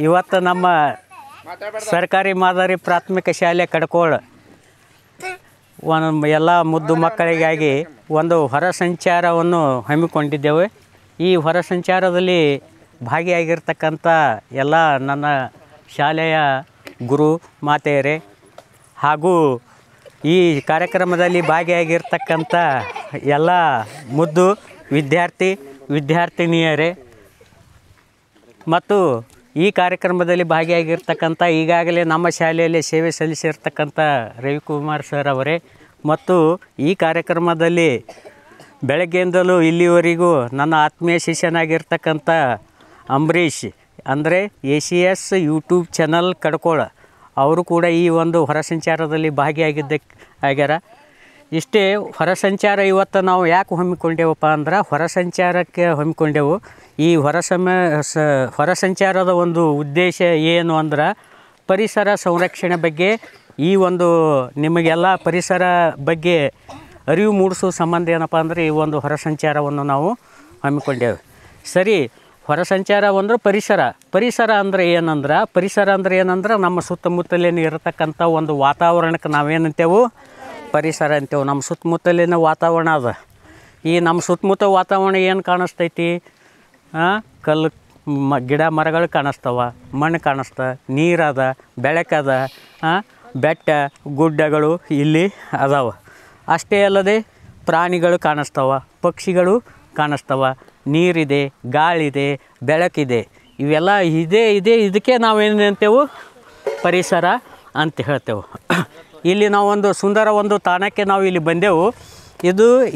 ಇವತ್ತು ನಮ್ಮ ಸರ್ಕಾರಿ ಮಾದರಿ ಪ್ರಾಥಮಿಕ ಶಾಲೆ ಕಡ್ಕೋಳ ಎಲ್ಲ ಮುದ್ದು ಮಕ್ಕಳಿಗಾಗಿ ಒಂದು ಹೊರ ಸಂಚಾರವನ್ನು ಹಮ್ಮಿಕೊಂಡಿದ್ದೆವು. ಈ ಹೊರ ಸಂಚಾರದಲ್ಲಿ ಭಾಗಿಯಾಗಿರ್ತಕ್ಕಂಥ ಎಲ್ಲ ನನ್ನ ಶಾಲೆಯ ಗುರು ಮಾತೆಯರೇ ಹಾಗೂ ಈ ಕಾರ್ಯಕ್ರಮದಲ್ಲಿ ಭಾಗಿಯಾಗಿರ್ತಕ್ಕಂಥ ಎಲ್ಲ ಮುದ್ದು ವಿದ್ಯಾರ್ಥಿನಿಯರೇ ಮತ್ತು ಈ ಕಾರ್ಯಕ್ರಮದಲ್ಲಿ ಭಾಗಿಯಾಗಿರ್ತಕ್ಕಂಥ ಈಗಾಗಲೇ ನಮ್ಮ ಶಾಲೆಯಲ್ಲಿ ಸೇವೆ ಸಲ್ಲಿಸಿರ್ತಕ್ಕಂಥ ರವಿಕುಮಾರ್ ಸರ್ ಅವರೇ ಮತ್ತು ಈ ಕಾರ್ಯಕ್ರಮದಲ್ಲಿ ಬೆಳಗ್ಗೆಯಿಂದಲೂ ಇಲ್ಲಿವರೆಗೂ ನನ್ನ ಆತ್ಮೀಯ ಶಿಷ್ಯನಾಗಿರ್ತಕ್ಕಂಥ ಅಂಬರೀಷ್ ಅಂದರೆ ACS ಯೂಟ್ಯೂಬ್ ಚಾನಲ್ ಕಡ್ಕೋಳ ಅವರು ಕೂಡ ಈ ಒಂದು ಹೊರ ಸಂಚಾರದಲ್ಲಿ ಆಗ್ಯಾರ. ಇಷ್ಟೇ ಹೊರ ಸಂಚಾರ ಇವತ್ತು ನಾವು ಯಾಕೆ ಹಮ್ಮಿಕೊಂಡೇವಪ್ಪ ಅಂದ್ರೆ ಹೊರ ಸಂಚಾರಕ್ಕೆ ಹಮ್ಮಿಕೊಂಡೆವು. ಈ ಹೊರ ಸಂಚಾರದ ಒಂದು ಉದ್ದೇಶ ಏನು ಅಂದ್ರೆ ಪರಿಸರ ಸಂರಕ್ಷಣೆ ಬಗ್ಗೆ ಈ ಒಂದು ನಿಮಗೆಲ್ಲ ಪರಿಸರ ಬಗ್ಗೆ ಅರಿವು ಮೂಡಿಸೋ ಸಂಬಂಧ ಏನಪ್ಪ ಅಂದರೆ ಈ ಒಂದು ಹೊರ ಸಂಚಾರವನ್ನು ನಾವು ಹಮ್ಮಿಕೊಂಡೇವೆ. ಸರಿ, ಹೊರ ಸಂಚಾರ ಅಂದ್ರೆ ಪರಿಸರ ಅಂದರೆ ಏನಂದ್ರೆ ನಮ್ಮ ಸುತ್ತಮುತ್ತಲಿನ ಇರತಕ್ಕಂಥ ಒಂದು ವಾತಾವರಣಕ್ಕೆ ನಾವೇನಂತೇವು ಪರಿಸರ ಅಂತೇವೆ. ನಮ್ಮ ಸುತ್ತಮುತ್ತಲಿನ ವಾತಾವರಣ ಅದ. ಈ ನಮ್ಮ ಸುತ್ತಮುತ್ತ ವಾತಾವರಣ ಏನು ಕಾಣಿಸ್ತೈತಿ? ಕಲ್ಲು ಗಿಡ ಮರಗಳು ಕಾಣಿಸ್ತವ, ಮಣ್ಣು ಕಾಣಿಸ್ತವೆ, ನೀರದ, ಬೆಳಕದ, ಬೆಟ್ಟ ಗುಡ್ಡಗಳು ಇಲ್ಲಿ ಅದಾವ. ಅಷ್ಟೇ ಅಲ್ಲದೆ ಪ್ರಾಣಿಗಳು ಕಾಣಿಸ್ತವ, ಪಕ್ಷಿಗಳು ಕಾಣಿಸ್ತವ, ನೀರಿದೆ, ಗಾಳಿದೆ, ಬೆಳಕಿದೆ. ಇವೆಲ್ಲ ಇದಕ್ಕೆ ನಾವೇನು ಅಂತೇವು ಪರಿಸರ ಅಂತ ಹೇಳ್ತೇವೆ. ಇಲ್ಲಿ ನಾವು ಒಂದು ಸುಂದರ ಒಂದು ತಾಣಕ್ಕೆ ನಾವು ಇಲ್ಲಿ ಬಂದೆವು.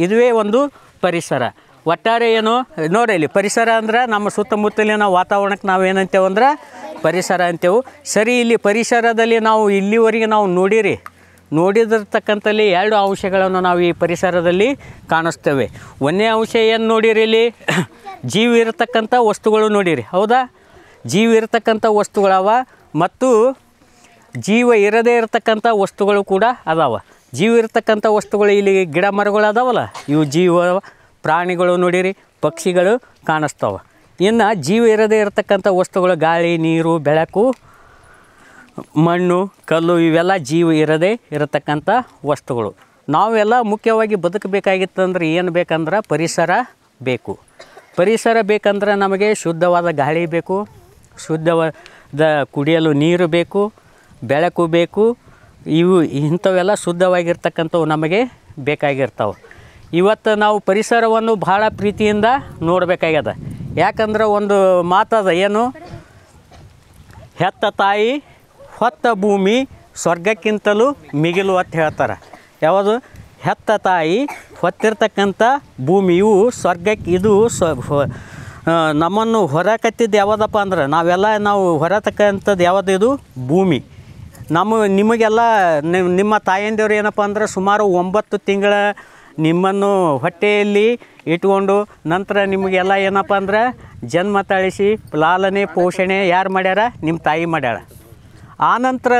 ಇದುವೇ ಒಂದು ಪರಿಸರ. ಒಟ್ಟಾರೆ ಏನು ನೋಡಿ, ಇಲ್ಲಿ ಪರಿಸರ ಅಂದ್ರೆ ನಮ್ಮ ಸುತ್ತಮುತ್ತಲಿನ ವಾತಾವರಣಕ್ಕೆ ನಾವು ಏನಂತೇವೆ ಅಂದ್ರೆ ಪರಿಸರ ಅಂತೇವೆ. ಸರಿ, ಇಲ್ಲಿ ಪರಿಸರದಲ್ಲಿ ನಾವು ಇಲ್ಲಿವರೆಗೆ ನಾವು ನೋಡಿದಿರ್ತಕ್ಕಂಥಲ್ಲಿ 2 ಅಂಶಗಳನ್ನು ನಾವು ಈ ಪರಿಸರದಲ್ಲಿ ಕಾಣಿಸ್ತೇವೆ. ಒಂದನೇ ಅಂಶ ಏನು ನೋಡಿರಿ, ಇಲ್ಲಿ ಜೀವ ಇರತಕ್ಕಂಥ ವಸ್ತುಗಳು ನೋಡಿರಿ. ಹೌದಾ? ಜೀವ ಇರತಕ್ಕಂಥ ವಸ್ತುಗಳವ ಮತ್ತು ಜೀವ ಇರದೇ ಇರತಕ್ಕಂಥ ವಸ್ತುಗಳು ಕೂಡ ಅದಾವ. ಜೀವ ಇರತಕ್ಕಂಥ ವಸ್ತುಗಳು ಇಲ್ಲಿ ಗಿಡ ಮರಗಳು ಅದಾವಲ್ಲ, ಇವು ಜೀವ ಪ್ರಾಣಿಗಳು ನೋಡಿರಿ, ಪಕ್ಷಿಗಳು ಕಾಣಿಸ್ತವೆ. ಇನ್ನು ಜೀವ ಇರದೇ ಇರತಕ್ಕಂಥ ವಸ್ತುಗಳು ಗಾಳಿ, ನೀರು, ಬೆಳಕು, ಮಣ್ಣು, ಕಲ್ಲು ಇವೆಲ್ಲ ಜೀವ ಇರದೇ ಇರತಕ್ಕಂಥ ವಸ್ತುಗಳು. ನಾವೆಲ್ಲ ಮುಖ್ಯವಾಗಿ ಬದುಕಬೇಕಾಗಿತ್ತಂದ್ರೆ ಏನು ಬೇಕಂದ್ರೆ ಪರಿಸರ ಬೇಕು. ಪರಿಸರ ಬೇಕಂದ್ರೆ ನಮಗೆ ಶುದ್ಧವಾದ ಗಾಳಿ ಬೇಕು, ಶುದ್ಧವಾದ ಕುಡಿಯಲು ನೀರು ಬೇಕು, ಬೆಳಕು ಬೇಕು. ಇಂಥವೆಲ್ಲ ಶುದ್ಧವಾಗಿರ್ತಕ್ಕಂಥವು ನಮಗೆ ಬೇಕಾಗಿರ್ತಾವೆ. ಇವತ್ತು ನಾವು ಪರಿಸರವನ್ನು ಭಾಳ ಪ್ರೀತಿಯಿಂದ ನೋಡಬೇಕಾಗ್ಯದ. ಯಾಕಂದ್ರೆ ಒಂದು ಮಾತದ, ಏನು? ಹೆತ್ತ ತಾಯಿ ಹೊತ್ತ ಭೂಮಿ ಸ್ವರ್ಗಕ್ಕಿಂತಲೂ ಮಿಗಿಲು ಅಂತ ಹೇಳ್ತಾರೆ. ಯಾವುದು? ಹೆತ್ತ ತಾಯಿ ಹೊತ್ತಿರ್ತಕ್ಕಂಥ ಭೂಮಿಯು ಸ್ವರ್ಗಕ್ಕೆ ಇದು ನಮ್ಮನ್ನು ಹೊರಕತ್ತಿದ್ದು ಯಾವುದಪ್ಪ ಅಂದ್ರೆ ನಾವು ಹೊರತಕ್ಕಂಥದ್ದು ಯಾವುದು? ಇದು ಭೂಮಿ. ನಿಮಗೆಲ್ಲ ನಿಮ್ಮ ತಾಯಂದಿರು ಏನಪ್ಪ ಅಂದ್ರೆ ಸುಮಾರು 9 ತಿಂಗಳ ನಿಮ್ಮನ್ನು ಹೊಟ್ಟೆಯಲ್ಲಿ ಇಟ್ಕೊಂಡು ನಂತರ ನಿಮಗೆಲ್ಲ ಏನಪ್ಪ ಅಂದ್ರೆ ಜನ್ಮ ತಾಳಿಸಿ ಲಾಲನೆ ಪೋಷಣೆ ಯಾರು ಮಾಡ್ಯಾರ? ನಿಮ್ಮ ತಾಯಿ ಮಾಡ್ಯಾಳ. ಆನಂತರ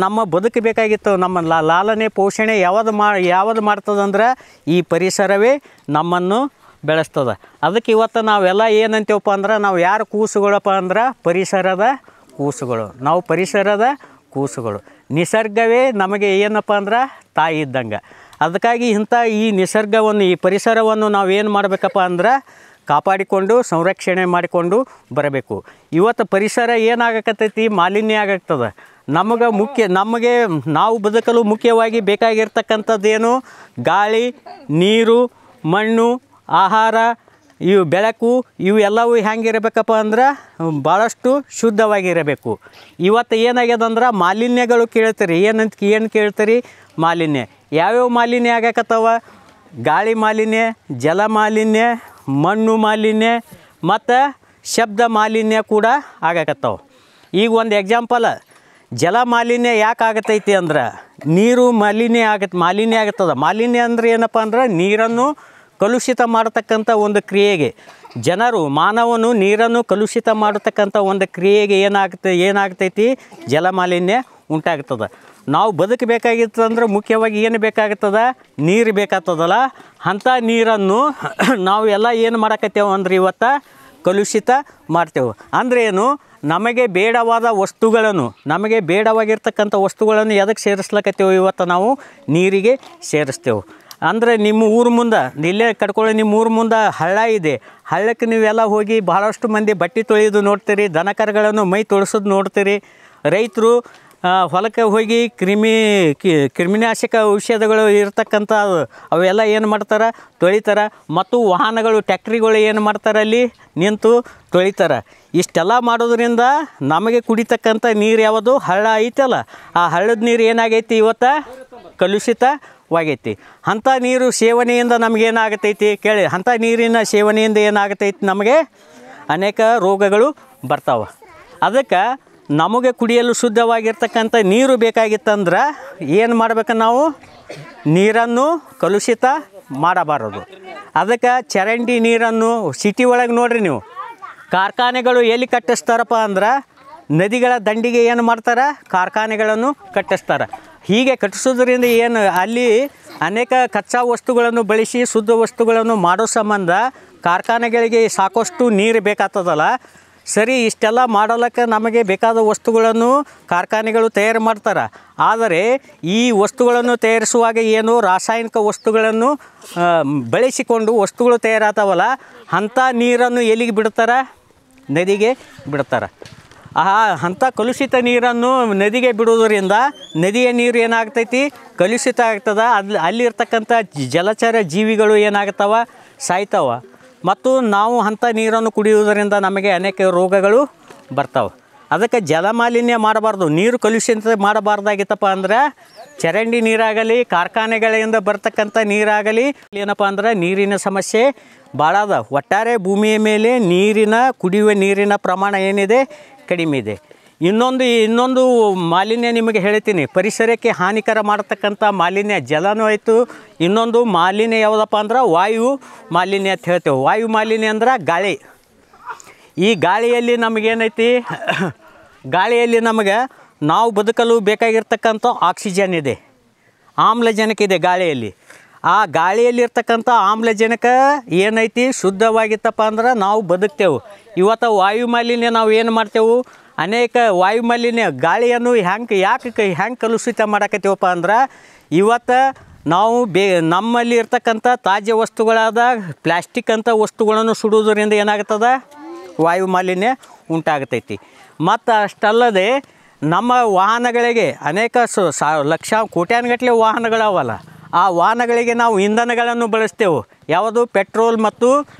ನಮ್ಮ ಬದುಕಬೇಕಾಗಿತ್ತು. ನಮ್ಮ ಲಾಲನೆ ಪೋಷಣೆ ಯಾವುದು ಮಾಡ್ತದಂದ್ರೆ ಈ ಪರಿಸರವೇ ನಮ್ಮನ್ನು ಬೆಳೆಸ್ತದೆ. ಅದಕ್ಕೆ ಇವತ್ತು ನಾವೆಲ್ಲ ಏನಂತೇವಪ್ಪ ಅಂದ್ರೆ ನಾವು ಯಾರು ಕೂಸುಗಳಪ್ಪ ಅಂದ್ರೆ ಪರಿಸರದ ಕೂಸುಗಳು. ನಾವು ಪರಿಸರದ ಕೂಸುಗಳು. ನಿಸರ್ಗವೇ ನಮಗೆ ಏನಪ್ಪ ಅಂದ್ರೆ ತಾಯಿ ಇದ್ದಂಗೆ. ಅದಕ್ಕಾಗಿ ಈ ನಿಸರ್ಗವನ್ನು, ಈ ಪರಿಸರವನ್ನು ನಾವು ಏನು ಮಾಡಬೇಕಪ್ಪ ಅಂದ್ರೆ ಕಾಪಾಡಿಕೊಂಡು ಸಂರಕ್ಷಣೆ ಮಾಡಿಕೊಂಡು ಬರಬೇಕು. ಇವತ್ತು ಪರಿಸರ ಏನಾಗಕತ್ತೈತಿ? ಮಾಲಿನ್ಯ ಆಗತ್ತದ. ನಮಗೆ ನಾವು ಬದುಕಲು ಮುಖ್ಯವಾಗಿ ಬೇಕಾಗಿರ್ತಕ್ಕಂಥದ್ದೇನು? ಗಾಳಿ, ನೀರು, ಮಣ್ಣು, ಆಹಾರ, ಬೆಳಕು ಇವು ಎಲ್ಲವೂ ಹೆಂಗಿರಬೇಕಪ್ಪ ಅಂದ್ರೆ ಭಾಳಷ್ಟು ಶುದ್ಧವಾಗಿರಬೇಕು. ಇವತ್ತು ಏನಾಗ್ಯದ ಅಂದ್ರೆ ಮಾಲಿನ್ಯಗಳು ಕೇಳ್ತೀರಿ. ಏನು ಕೇಳ್ತೀರಿ? ಮಾಲಿನ್ಯ. ಯಾವ್ಯಾವ ಮಾಲಿನ್ಯ ಆಗಕತ್ತವ? ಗಾಳಿ ಮಾಲಿನ್ಯ, ಜಲ ಮಾಲಿನ್ಯ, ಮಣ್ಣು ಮಾಲಿನ್ಯ ಮತ್ತು ಶಬ್ದ ಮಾಲಿನ್ಯ ಕೂಡ ಆಗಕತ್ತವ. ಈಗ ಒಂದು ಎಕ್ಸಾಂಪಲ್, ಜಲ ಮಾಲಿನ್ಯ ಯಾಕೆ ಆಗತೈತಿ ಅಂದ್ರೆ ನೀರು ಮಾಲಿನ್ಯ ಆಗತ್ತದ. ಮಾಲಿನ್ಯ ಅಂದ್ರೆ ಏನಪ್ಪ ಅಂದ್ರೆ ನೀರನ್ನು ಕಲುಷಿತ ಮಾಡತಕ್ಕಂಥ ಒಂದು ಕ್ರಿಯೆಗೆ ಮಾನವನು ನೀರನ್ನು ಕಲುಷಿತ ಮಾಡತಕ್ಕಂಥ ಒಂದು ಕ್ರಿಯೆಗೆ ಏನಾಗ್ತೈತಿ? ಜಲಮಾಲಿನ್ಯ ಉಂಟಾಗ್ತದೆ. ನಾವು ಬದುಕಬೇಕಾಗಿತ್ತಂದ್ರೆ ಮುಖ್ಯವಾಗಿ ಏನು ಬೇಕಾಗ್ತದ? ನೀರು ಬೇಕಾಗ್ತದಲ್ಲ. ಅಂಥ ನೀರನ್ನು ನಾವು ಎಲ್ಲ ಏನು ಮಾಡಕತ್ತೇವೆ ಅಂದ್ರೆ ಇವತ್ತು ಕಲುಷಿತ ಮಾಡ್ತೇವೆ. ಅಂದ್ರೆ ಏನು? ನಮಗೆ ಬೇಡವಾದ ವಸ್ತುಗಳನ್ನು ನಮಗೆ ಬೇಡವಾಗಿರ್ತಕ್ಕಂಥ ವಸ್ತುಗಳನ್ನು ಎದಕ್ಕೆ ಸೇರಿಸ್ಲಕತ್ತೇವೆ ಇವತ್ತು ನಾವು ನೀರಿಗೆ ಸೇರಿಸ್ತೇವೆ. ಅಂದರೆ ನಿಮ್ಮ ಊರ ಮುಂದೆ ಇಲ್ಲೇ ಕಡ್ಕೊಳ್ಳಿ, ನಿಮ್ಮ ಊರ ಮುಂದೆ ಹಳ್ಳ ಇದೆ. ಹಳ್ಳಕ್ಕೆ ನೀವೆಲ್ಲ ಹೋಗಿ ಭಾಳಷ್ಟು ಮಂದಿ ಬಟ್ಟೆ ತೊಳೆಯೋದು ನೋಡ್ತೀರಿ, ದನ ಕರುಗಳನ್ನು ಮೈ ತೊಳೆಸೋದು ನೋಡ್ತೀರಿ. ರೈತರು ಹೊಲಕ್ಕೆ ಹೋಗಿ ಕ್ರಿಮಿನಾಶಕ ಔಷಧಗಳು ಇರ್ತಕ್ಕಂಥ ಅವೆಲ್ಲ ಏನು ಮಾಡ್ತಾರೆ, ತೊಳಿತಾರೆ. ಮತ್ತು ವಾಹನಗಳು ಟ್ಯಾಕ್ಟ್ರಿಗಳು ಏನು ಮಾಡ್ತಾರೆ, ಅಲ್ಲಿ ನಿಂತು ತೊಳಿತಾರೆ. ಇಷ್ಟೆಲ್ಲ ಮಾಡೋದ್ರಿಂದ ನಮಗೆ ಕುಡಿತಕ್ಕಂಥ ನೀರು ಯಾವುದು ಹಳ್ಳ ಐತಲ್ಲ, ಆ ಹಳ್ಳದ ನೀರು ಏನಾಗೈತಿ ಇವತ್ತು ಕಲುಷಿತವಾಗೈತಿ. ಅಂಥ ನೀರು ಸೇವನೆಯಿಂದ ನಮಗೇನಾಗತೈತಿ ಕೇಳಿ, ಅಂಥ ನೀರಿನ ಸೇವನೆಯಿಂದ ಏನಾಗತೈತಿ, ನಮಗೆ ಅನೇಕ ರೋಗಗಳು ಬರ್ತಾವೆ. ಅದಕ್ಕೆ ನಮಗೆ ಕುಡಿಯಲು ಶುದ್ಧವಾಗಿರ್ತಕ್ಕಂಥ ನೀರು ಬೇಕಾಗಿತ್ತಂದ್ರೆ ಏನು ಮಾಡ್ಬೇಕು, ನಾವು ನೀರನ್ನು ಕಲುಷಿತ ಮಾಡಬಾರದು. ಅದಕ್ಕೆ ಚರಂಡಿ ನೀರನ್ನು ಸಿಟಿ ಒಳಗೆ ನೋಡ್ರಿ ನೀವು, ಕಾರ್ಖಾನೆಗಳು ಎಲ್ಲಿ ಕಟ್ಟಿಸ್ತಾರಪ್ಪ ಅಂದ್ರೆ ನದಿಗಳ ದಂಡಿಗೆ ಏನು ಮಾಡ್ತಾರೆ, ಕಾರ್ಖಾನೆಗಳನ್ನು ಕಟ್ಟಿಸ್ತಾರೆ. ಹೀಗೆ ಕಟ್ಟಿಸೋದ್ರಿಂದ ಏನು ಅಲ್ಲಿ ಅನೇಕ ಕಚ್ಚಾ ವಸ್ತುಗಳನ್ನು ಬಳಸಿ ಶುದ್ಧ ವಸ್ತುಗಳನ್ನು ಮಾಡೋ ಸಂಬಂಧ ಕಾರ್ಖಾನೆಗಳಿಗೆ ಸಾಕಷ್ಟು ನೀರು ಬೇಕಾಗ್ತದಲ್ಲ. ಸರಿ, ಇಷ್ಟೆಲ್ಲ ಮಾಡಲಿಕ್ಕೆ ನಮಗೆ ಬೇಕಾದ ವಸ್ತುಗಳನ್ನು ಕಾರ್ಖಾನೆಗಳು ತಯಾರು ಮಾಡ್ತಾರೆ. ಆದರೆ ಈ ವಸ್ತುಗಳನ್ನು ತಯಾರಿಸುವಾಗ ಏನು ರಾಸಾಯನಿಕ ವಸ್ತುಗಳನ್ನು ಬಳಸಿಕೊಂಡು ವಸ್ತುಗಳು ತಯಾರಾಗ್ತಾವಲ್ಲ, ಅಂಥ ನೀರನ್ನು ಎಲ್ಲಿಗೆ ಬಿಡ್ತಾರೆ, ನದಿಗೆ ಬಿಡ್ತಾರೆ. ಅಂಥ ಕಲುಷಿತ ನೀರನ್ನು ನದಿಗೆ ಬಿಡುವುದರಿಂದ ನದಿಯ ನೀರು ಏನಾಗ್ತೈತಿ, ಕಲುಷಿತ ಆಗ್ತದೆ. ಅಲ್ಲಿರ್ತಕ್ಕಂಥ ಜಲಚರ ಜೀವಿಗಳು ಏನಾಗ್ತಾವ, ಸಾಯ್ತಾವ. ಮತ್ತು ನಾವು ಅಂಥ ನೀರನ್ನು ಕುಡಿಯುವುದರಿಂದ ನಮಗೆ ಅನೇಕ ರೋಗಗಳು ಬರ್ತಾವೆ. ಅದಕ್ಕೆ ಜಲಮಾಲಿನ್ಯ ಮಾಡಬಾರ್ದು, ನೀರು ಕಲುಷಿತ ಮಾಡಬಾರ್ದಾಗಿತ್ತಪ್ಪ ಅಂದ್ರೆ ಚರಂಡಿ ನೀರಾಗಲಿ ಕಾರ್ಖಾನೆಗಳಿಂದ ಬರ್ತಕ್ಕಂಥ ನೀರಾಗಲಿ ಏನಪ್ಪ ಅಂದ್ರೆ ನೀರಿನ ಸಮಸ್ಯೆ ಭಾಳ ಅದ. ಒಟ್ಟಾರೆ ಭೂಮಿಯ ಮೇಲೆ ಕುಡಿಯುವ ನೀರಿನ ಪ್ರಮಾಣ ಏನಿದೆ, ಕಡಿಮೆ ಇದೆ. ಇನ್ನೊಂದು ಮಾಲಿನ್ಯ ನಿಮಗೆ ಹೇಳ್ತೀನಿ, ಪರಿಸರಕ್ಕೆ ಹಾನಿಕರ ಮಾಡತಕ್ಕಂಥ ಮಾಲಿನ್ಯ ಜಲನೂ ಆಯಿತು. ಇನ್ನೊಂದು ಮಾಲಿನ್ಯ ಯಾವುದಪ್ಪ ಅಂದ್ರೆ ವಾಯು ಮಾಲಿನ್ಯ ಅಂತ ಹೇಳ್ತೇವೆ. ವಾಯು ಮಾಲಿನ್ಯ ಅಂದ್ರೆ ಗಾಳಿ. ಈ ಗಾಳಿಯಲ್ಲಿ ನಮಗೇನೈತಿ, ಗಾಳಿಯಲ್ಲಿ ನಮಗೆ ನಾವು ಬದುಕಲು ಬೇಕಾಗಿರ್ತಕ್ಕಂಥ ಆಕ್ಸಿಜನ್ ಇದೆ, ಆಮ್ಲಜನಕ ಇದೆ ಗಾಳಿಯಲ್ಲಿ. ಆ ಗಾಳಿಯಲ್ಲಿರ್ತಕ್ಕಂಥ ಆಮ್ಲಜನಕ ಏನೈತಿ ಶುದ್ಧವಾಗಿತ್ತಪ್ಪ ಅಂದ್ರೆ ನಾವು ಬದುಕ್ತೇವೆ. ಇವತ್ತು ವಾಯು ಮಾಲಿನ್ಯ ನಾವು ಏನು ಮಾಡ್ತೇವೆ, ಅನೇಕ ವಾಯು ಮಾಲಿನ್ಯ ಗಾಳಿಯನ್ನು ಹ್ಯಾಂಗೆ ಕಲುಷಿತ ಮಾಡಕತ್ತೀವಪ್ಪ ಅಂದ್ರೆ ಇವತ್ತು ನಾವು ನಮ್ಮಲ್ಲಿ ಇರ್ತಕ್ಕಂಥ ತಾಜ್ಯ ವಸ್ತುಗಳಾದ ಪ್ಲಾಸ್ಟಿಕ್ ಅಂಥ ವಸ್ತುಗಳನ್ನು ಸುಡುವುದರಿಂದ ಏನಾಗ್ತದೆ, ವಾಯು ಮಾಲಿನ್ಯ ಉಂಟಾಗ್ತೈತಿ. ಮತ್ತು ಅಷ್ಟಲ್ಲದೆ ನಮ್ಮ ವಾಹನಗಳಿಗೆ ಅನೇಕ ಲಕ್ಷ ಕೋಟ್ಯಾನುಗಟ್ಟಲೆ ವಾಹನಗಳವಲ್ಲ, ಆ ವಾಹನಗಳಿಗೆ ನಾವು ಇಂಧನಗಳನ್ನು ಬಳಸ್ತೇವೆ. ಯಾವುದು, ಪೆಟ್ರೋಲ್ ಮತ್ತು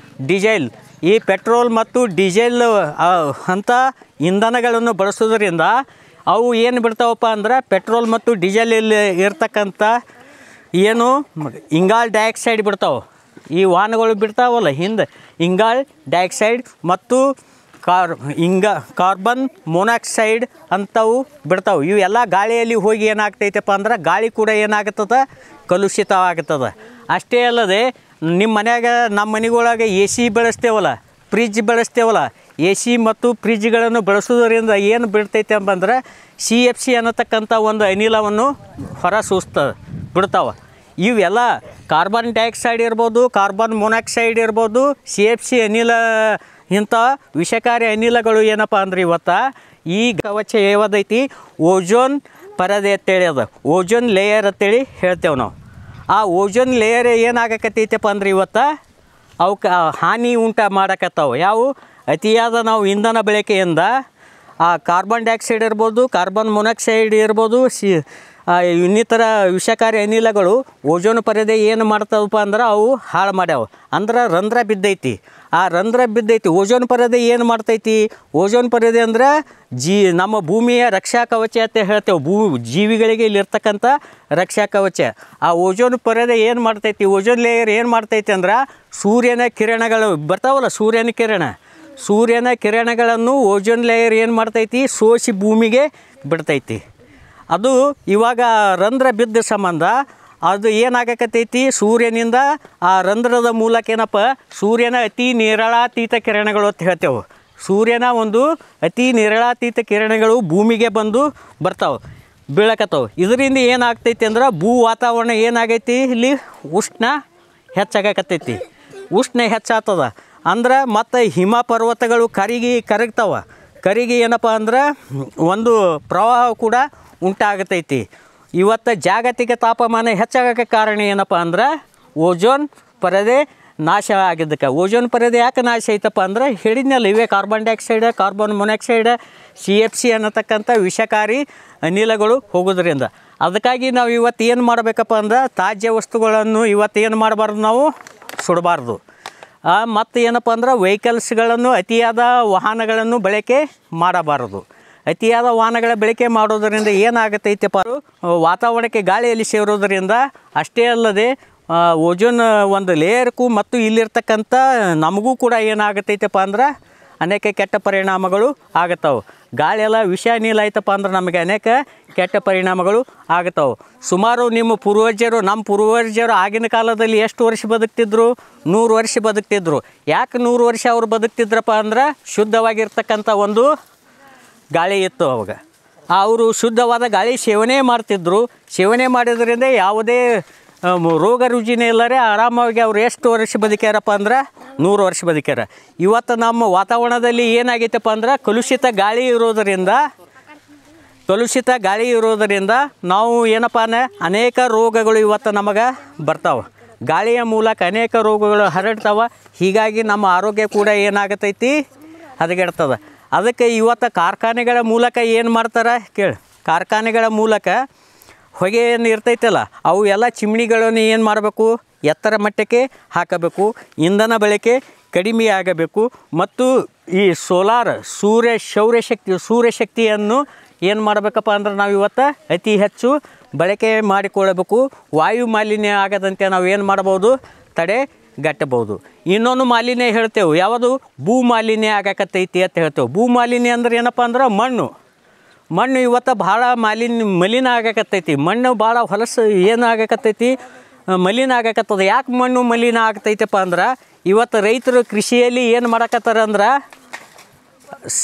ಡೀಸೆಲ್. ಈ ಪೆಟ್ರೋಲ್ ಮತ್ತು ಡೀಸೆಲ್ ಅಂಥ ಇಂಧನಗಳನ್ನು ಬಳಸೋದ್ರಿಂದ ಅವು ಏನು ಬಿಡ್ತಾವಪ್ಪ ಅಂದ್ರೆ ಪೆಟ್ರೋಲ್ ಮತ್ತು ಡೀಸೆಲಲ್ಲಿ ಇರ್ತಕ್ಕಂಥ ಏನು ಇಂಗಾಲ ಡೈಆಕ್ಸೈಡ್ ಬಿಡ್ತಾವೆ. ಈ ವಾಹನಗಳು ಬಿಡ್ತಾವಲ್ಲ ಹಿಂದೆ ಇಂಗಾಲ ಡೈಆಕ್ಸೈಡ್ ಮತ್ತು ಕಾರ್ಬನ್ ಮೊನಾಕ್ಸೈಡ್ ಅಂಥವು ಬಿಡ್ತಾವೆ. ಇವೆಲ್ಲ ಗಾಳಿಯಲ್ಲಿ ಹೋಗಿ ಏನಾಗ್ತೈತಪ್ಪ ಅಂದ್ರೆ ಗಾಳಿ ಕೂಡ ಏನಾಗ್ತದೆ, ಕಲುಷಿತವಾಗ್ತದೆ. ಅಷ್ಟೇ ಅಲ್ಲದೆ ನಿಮ್ಮ ಮನ್ಯಾಗ ನಮ್ಮ ಮನೆಗೊಳಗೆ ಎ ಸಿ ಬಳಸ್ತೇವಲ್ಲ, ಫ್ರಿಜ್ ಬಳಸ್ತೇವಲ್ಲ, ಎ ಸಿ ಮತ್ತು ಫ್ರಿಜ್ಗಳನ್ನು ಬಳಸೋದ್ರಿಂದ ಏನು ಬಿಡ್ತೈತೆ ಅಂತಂದ್ರೆ CFC ಅನ್ನತಕ್ಕಂಥ ಒಂದು ಅನಿಲವನ್ನು ಹೊರ ಬಿಡ್ತಾವೆ. ಇವೆಲ್ಲ ಕಾರ್ಬನ್ ಡೈಆಕ್ಸೈಡ್ ಇರ್ಬೋದು, ಕಾರ್ಬನ್ ಮೊನಾಕ್ಸೈಡ್ ಇರ್ಬೋದು, CFC ಅನಿಲ ಇಂಥ ವಿಷಕಾರಿ ಅನಿಲಗಳು ಏನಪ್ಪ ಅಂದ್ರೆ ಇವತ್ತು ಈ ಕವಚ ಯಾವುದೈತಿ ಓಜೋನ್ ಪರದೆ ಅಂತೇಳಿ ಅದ, ಓಜೋನ್ ಲೇಯರ್ ಅಂತೇಳಿ ಹೇಳ್ತೇವೆ ನಾವು. ಆ ಓಜೋನ್ ಲೇಯರ್ ಏನಾಗಕತ್ತೈತಪ್ಪ ಅಂದ್ರೆ ಇವತ್ತು ಅವಕ್ಕೆ ಹಾನಿ ಮಾಡಕತ್ತಾವೆ. ಯಾವ ಅತಿಯಾದ ನಾವು ಇಂಧನ ಬಳಕೆಯಿಂದ ಆ ಕಾರ್ಬನ್ ಡೈಆಕ್ಸೈಡ್ ಇರ್ಬೋದು, ಕಾರ್ಬನ್ ಮೊನಾಕ್ಸೈಡ್ ಇರ್ಬೋದು, ಇನ್ನಿತರ ವಿಷಕಾರಿ ಅನಿಲಗಳು ಓಜೋನ್ ಪರದೆ ಏನು ಮಾಡ್ತಾವಪ್ಪ ಅಂದ್ರೆ ಅವು ಹಾಳು ಮಾಡ್ಯಾವ. ಅಂದ್ರೆ ರಂಧ್ರ ಬಿದ್ದೈತಿ. ಆ ರಂಧ್ರ ಬಿದ್ದೈತಿ. ಓಜೋನ್ ಪರದೆ ಏನು ಮಾಡ್ತೈತಿ, ಓಜೋನ್ ಪರದೆ ಅಂದ್ರೆ ನಮ್ಮ ಭೂಮಿಯ ರಕ್ಷಾ ಕವಚ ಅಂತ ಹೇಳ್ತೇವೆ. ಜೀವಿಗಳಿಗೆ ಇಲ್ಲಿರ್ತಕ್ಕಂಥ ರಕ್ಷಾ ಕವಚ. ಆ ಓಜೋನ್ ಪರದೆ ಏನು ಮಾಡ್ತೈತಿ, ಓಜೋನ್ ಲೇಯರ್ ಏನು ಮಾಡ್ತೈತಿ ಅಂದ್ರೆ ಸೂರ್ಯನ ಕಿರಣಗಳು ಬರ್ತಾವಲ್ಲ, ಸೂರ್ಯನ ಕಿರಣಗಳನ್ನು ಓಜೋನ್ ಲೇಯರ್ ಏನು ಮಾಡ್ತೈತಿ, ಸೋಸಿ ಭೂಮಿಗೆ ಬಿಡ್ತೈತಿ. ಅದು ಇವಾಗ ರಂಧ್ರ ಬಿದ್ದ ಸಂಬಂಧ ಅದು ಏನಾಗಕತ್ತೈತಿ, ಸೂರ್ಯನಿಂದ ಆ ರಂಧ್ರದ ಮೂಲಕ ಏನಪ್ಪ ಸೂರ್ಯನ ಅತಿ ನೇರಳಾತೀತ ಕಿರಣಗಳು ಅಂತ ಹೇಳ್ತೇವೆ. ಸೂರ್ಯನ ಒಂದು ಅತಿ ನೇರಳಾತೀತ ಕಿರಣಗಳು ಭೂಮಿಗೆ ಬರ್ತಾವೆ, ಬೀಳಕತ್ತವೆ. ಇದರಿಂದ ಏನಾಗ್ತೈತಿ ಅಂದ್ರೆ ಭೂ ವಾತಾವರಣ ಏನಾಗೈತಿ, ಇಲ್ಲಿ ಉಷ್ಣ ಹೆಚ್ಚಾಗಕತ್ತೈತಿ. ಉಷ್ಣ ಹೆಚ್ಚಾಗ್ತದ ಅಂದ್ರೆ ಮತ್ತು ಹಿಮ ಪರ್ವತಗಳು ಕರಗ್ತಾವೆ. ಕರಿಗೆ ಏನಪ್ಪ ಅಂದ್ರೆ ಒಂದು ಪ್ರವಾಹ ಕೂಡ ಉಂಟಾಗತೈತಿ. ಇವತ್ತು ಜಾಗತಿಕ ತಾಪಮಾನ ಹೆಚ್ಚಾಗೋಕ್ಕೆ ಕಾರಣ ಏನಪ್ಪ ಅಂದ್ರೆ ಓಜೋನ್ ಪರದೆ ನಾಶ ಆಗಿದ್ದಕ್ಕೆ. ಓಜೋನ್ ಪರದೆ ಯಾಕೆ ನಾಶ ಐತಪ್ಪ ಅಂದ್ರೆ ಹೇಳಿದ್ನಲ್ಲ, ಇವೇ carbon dioxide, carbon monoxide, CFC ಅನ್ನತಕ್ಕಂಥ ವಿಷಕಾರಿ ಅನಿಲಗಳು ಹೋಗೋದ್ರಿಂದ. ಅದಕ್ಕಾಗಿ ನಾವು ಇವತ್ತು ಏನು ಮಾಡಬೇಕಪ್ಪ ಅಂದ್ರೆ ತ್ಯಾಜ್ಯ ವಸ್ತುಗಳನ್ನು ಇವತ್ತು ಏನು ಮಾಡಬಾರ್ದು, ನಾವು ಸುಡಬಾರ್ದು. ಮತ್ತು ಏನಪ್ಪ ಅಂದ್ರೆ ವೆಹಿಕಲ್ಸ್ಗಳನ್ನು, ಅತಿಯಾದ ವಾಹನಗಳನ್ನು ಬಳಕೆ ಮಾಡಬಾರದು. ಅತಿಯಾದ ವಾಹನಗಳ ಬಳಕೆ ಮಾಡೋದರಿಂದ ಏನಾಗತೈತಪ್ಪ, ವಾತಾವರಣಕ್ಕೆ ಗಾಳಿಯಲ್ಲಿ ಸೇರೋದರಿಂದ ಅಷ್ಟೇ ಅಲ್ಲದೆ ಓಜೋನ್ ಒಂದು ಲೇಯರ್ಗೂ ಮತ್ತು ಇಲ್ಲಿರ್ತಕ್ಕಂಥ ನಮಗೂ ಕೂಡ ಏನಾಗತೈತಪ್ಪ ಅಂದ್ರೆ ಅನೇಕ ಕೆಟ್ಟ ಪರಿಣಾಮಗಳು ಆಗತ್ತವೆ. ಗಾಳಿ ಎಲ್ಲ ವಿಷ ಅನಿಲ ಆಯ್ತಪ್ಪ ಅಂದ್ರೆ ನಮಗೆ ಅನೇಕ ಕೆಟ್ಟ ಪರಿಣಾಮಗಳು ಆಗತ್ತವೆ. ಸುಮಾರು ನಮ್ಮ ಪೂರ್ವಜರು ಆಗಿನ ಕಾಲದಲ್ಲಿ ಎಷ್ಟು ವರ್ಷ ಬದುಕ್ತಿದ್ರು? 100 ವರ್ಷ ಬದುಕ್ತಿದ್ರು. ಯಾಕೆ 100 ವರ್ಷ ಅವ್ರು ಬದುಕ್ತಿದ್ರಪ್ಪ ಅಂದ್ರೆ ಶುದ್ಧವಾಗಿರ್ತಕ್ಕಂಥ ಒಂದು ಗಾಳಿ ಇತ್ತು ಅವಾಗ. ಅವರು ಶುದ್ಧವಾದ ಗಾಳಿ ಸೇವನೆ ಮಾಡ್ತಿದ್ರು. ಸೇವನೆ ಮಾಡೋದ್ರಿಂದ ಯಾವುದೇ ರೋಗ ರುಜಿನ ಇಲ್ಲರೆ ಆರಾಮಾಗಿ ಅವ್ರು ಎಷ್ಟು ವರ್ಷ ಬದುಕ್ಯಾರಪ್ಪ ಅಂದ್ರೆ 100 ವರ್ಷ ಬದುಕ್ಯಾರ. ಇವತ್ತು ನಮ್ಮ ವಾತಾವರಣದಲ್ಲಿ ಏನಾಗೈತಪ್ಪ ಅಂದ್ರೆ ಕಲುಷಿತ ಗಾಳಿ ಇರೋದರಿಂದ ನಾವು ಏನಪ್ಪ ಅಂದ್ರೆ ಅನೇಕ ರೋಗಗಳು ಇವತ್ತು ನಮಗೆ ಬರ್ತಾವೆ. ಗಾಳಿಯ ಮೂಲಕ ಅನೇಕ ರೋಗಗಳು ಹರಡ್ತಾವೆ. ಹೀಗಾಗಿ ನಮ್ಮ ಆರೋಗ್ಯ ಕೂಡ ಏನಾಗತೈತಿ, ಹದಗೆಡ್ತದೆ. ಅದಕ್ಕೆ ಇವತ್ತು ಕಾರ್ಖಾನೆಗಳ ಮೂಲಕ ಏನು ಮಾಡ್ತಾರೆ ಕೇಳಿ, ಕಾರ್ಖಾನೆಗಳ ಮೂಲಕ ಹೊಗೆ ಏನು ಇರ್ತೈತಲ್ಲ, ಅವು ಎಲ್ಲ ಚಿಮಣಿಗಳನ್ನು ಏನು ಮಾಡಬೇಕು, ಎತ್ತರ ಮಟ್ಟಕ್ಕೆ ಹಾಕಬೇಕು. ಇಂಧನ ಬಳಕೆ ಕಡಿಮೆ ಆಗಬೇಕು. ಮತ್ತು ಈ ಸೂರ್ಯಶಕ್ತಿಯನ್ನು ಏನು ಮಾಡಬೇಕಪ್ಪ ಅಂದ್ರೆ ನಾವು ಇವತ್ತು ಅತಿ ಹೆಚ್ಚು ಬಳಕೆ ಮಾಡಿಕೊಳ್ಳಬೇಕು. ವಾಯು ಮಾಲಿನ್ಯ ಆಗದಂತೆ ನಾವು ಏನು ಮಾಡ್ಬೋದು, ತಡೆಗಟ್ಟಬಹುದು. ಇನ್ನೊಂದು ಮಾಲಿನ್ಯ ಹೇಳ್ತೇವೆ, ಯಾವುದು? ಭೂ ಮಾಲಿನ್ಯ ಆಗಕತ್ತೈತಿ ಅಂತ ಹೇಳ್ತೇವೆ. ಭೂ ಮಾಲಿನ್ಯ ಅಂದ್ರೆ ಏನಪ್ಪ ಅಂದ್ರೆ ಮಣ್ಣು ಇವತ್ತು ಭಾಳ ಮಲಿನ ಆಗಕತ್ತೈತಿ. ಮಣ್ಣು ಭಾಳ ಹೊಲಸು ಏನಾಗಕತ್ತೈತಿ, ಮಲಿನ ಆಗಕತ್ತದ. ಯಾಕೆ ಮಣ್ಣು ಮಲಿನ ಆಗ್ತೈತಪ್ಪ ಅಂದ್ರೆ ಇವತ್ತು ರೈತರು ಕೃಷಿಯಲ್ಲಿ ಏನು ಮಾಡಕತ್ತಾರ ಅಂದ್ರೆ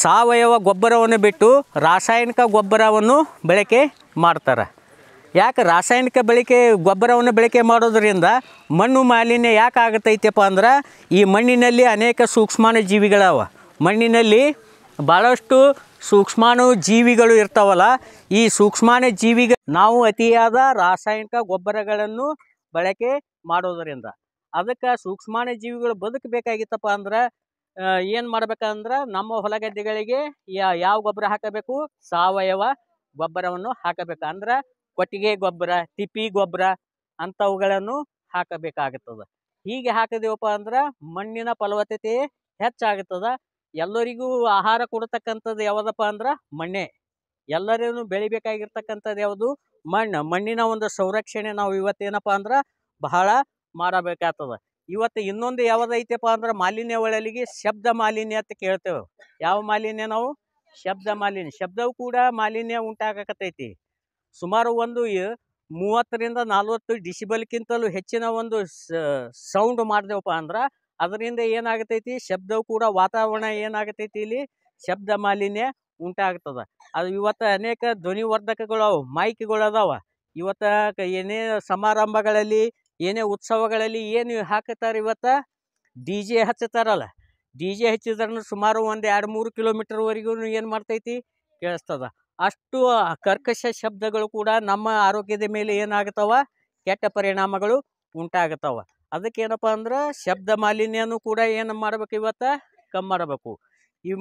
ಸಾವಯವ ಗೊಬ್ಬರವನ್ನು ಬಿಟ್ಟು ರಾಸಾಯನಿಕ ಗೊಬ್ಬರವನ್ನು ಬಳಕೆ ಮಾಡ್ತಾರೆ. ಯಾಕೆ ರಾಸಾಯನಿಕ ಗೊಬ್ಬರವನ್ನು ಬಳಕೆ ಮಾಡೋದ್ರಿಂದ ಮಣ್ಣು ಮಾಲಿನ್ಯ ಯಾಕೆ ಆಗತೈತಪ್ಪ ಅಂದ್ರೆ ಈ ಮಣ್ಣಿನಲ್ಲಿ ಅನೇಕ ಸೂಕ್ಷ್ಮಾಣು ಜೀವಿಗಳವ. ಮಣ್ಣಿನಲ್ಲಿ ಭಾಳಷ್ಟು ಸೂಕ್ಷ್ಮಾಣು ಜೀವಿಗಳು ಇರ್ತಾವಲ್ಲ, ಈ ಸೂಕ್ಷ್ಮಾಣು ನಾವು ಅತಿಯಾದ ರಾಸಾಯನಿಕ ಗೊಬ್ಬರಗಳನ್ನು ಬಳಕೆ ಮಾಡೋದರಿಂದ ಅದಕ್ಕೆ ಸೂಕ್ಷ್ಮಾಣು ಜೀವಿಗಳು ಬದುಕಬೇಕಾಗಿತ್ತಪ್ಪ ಅಂದ್ರೆ ಏನು ಮಾಡ್ಬೇಕಂದ್ರೆ ನಮ್ಮ ಹೊಲಗದ್ದೆಗಳಿಗೆ ಯಾವ ಗೊಬ್ಬರ ಹಾಕಬೇಕು? ಸಾವಯವ ಗೊಬ್ಬರವನ್ನು ಹಾಕಬೇಕು. ಅಂದ್ರೆ ಕೊಟ್ಟಿಗೆ ಗೊಬ್ಬರ, ತಿಪ್ಪಿ ಗೊಬ್ಬರ ಅಂಥವುಗಳನ್ನು ಹಾಕಬೇಕಾಗುತ್ತದೆ. ಹೀಗೆ ಹಾಕಿದೆವಪ್ಪ ಅಂದ್ರೆ ಮಣ್ಣಿನ ಫಲವತ್ತತೆ ಹೆಚ್ಚಾಗುತ್ತದೆ. ಎಲ್ಲರಿಗೂ ಆಹಾರ ಕೊಡತಕ್ಕಂಥದ್ದು ಯಾವುದಪ್ಪ ಅಂದ್ರೆ ಮಣ್ಣೆ. ಎಲ್ಲರೂ ಬೆಳಿಬೇಕಾಗಿರ್ತಕ್ಕಂಥದ್ದು ಯಾವುದು? ಮಣ್ಣಿನ ಒಂದು ಸಂರಕ್ಷಣೆ ನಾವು ಇವತ್ತೇನಪ್ಪ ಅಂದ್ರೆ ಬಹಳ ಮಾಡಬೇಕಾಗ್ತದೆ. ಇವತ್ತು ಇನ್ನೊಂದು ಯಾವುದೈತಪ್ಪ ಅಂದ್ರೆ ಮಾಲಿನ್ಯ ಒಳಗೆ ಶಬ್ದ ಮಾಲಿನ್ಯ ಅಂತ ಕೇಳ್ತೇವೆ. ಯಾವ ಮಾಲಿನ್ಯ? ನಾವು ಶಬ್ದ ಮಾಲಿನ್ಯ. ಶಬ್ದವು ಕೂಡ ಮಾಲಿನ್ಯ ಉಂಟಾಗಕತ್ತೈತಿ. ಸುಮಾರು ಒಂದು 30-40 ಡಿಸಿಬಲ್ಗಿಂತಲೂ ಹೆಚ್ಚಿನ ಒಂದು ಸೌಂಡ್ ಮಾಡಿದೆವಪ್ಪ ಅಂದ್ರೆ ಅದರಿಂದ ಏನಾಗತೈತಿ, ಶಬ್ದವು ಕೂಡ ವಾತಾವರಣ ಏನಾಗತೈತಿ, ಇಲ್ಲಿ ಶಬ್ದ ಮಾಲಿನ್ಯ ಉಂಟಾಗ್ತದೆ. ಅದು ಇವತ್ತು ಅನೇಕ ಧ್ವನಿವರ್ಧಕಗಳು ಅವು, ಮೈಕ್ಗಳು ಅದಾವ. ಇವತ್ತು ಏನೇ ಸಮಾರಂಭಗಳಲ್ಲಿ, ಏನೇ ಉತ್ಸವಗಳಲ್ಲಿ ಏನು ಹಾಕುತ್ತಾರೆ, ಇವತ್ತು DJ ಹಚ್ಚುತ್ತಾರಲ್ಲ. DJ ಹಚ್ಚಿದ್ರೂ ಸುಮಾರು ಒಂದು 2-3 ಕಿಲೋಮೀಟರ್ವರೆಗೂ ಏನು ಮಾಡ್ತೈತಿ, ಕೇಳಿಸ್ತದ. ಅಷ್ಟು ಕರ್ಕಶ ಶಬ್ದಗಳು ಕೂಡ ನಮ್ಮ ಆರೋಗ್ಯದ ಮೇಲೆ ಏನಾಗ್ತಾವ, ಕೆಟ್ಟ ಪರಿಣಾಮಗಳು ಉಂಟಾಗ್ತಾವ. ಅದಕ್ಕೇನಪ್ಪ ಅಂದ್ರೆ ಶಬ್ದ ಮಾಲಿನ್ಯನೂ ಕೂಡ ಏನು ಮಾಡ್ಬೇಕು, ಇವತ್ತು ಕಮ್ಮಿ ಮಾಡಬೇಕು.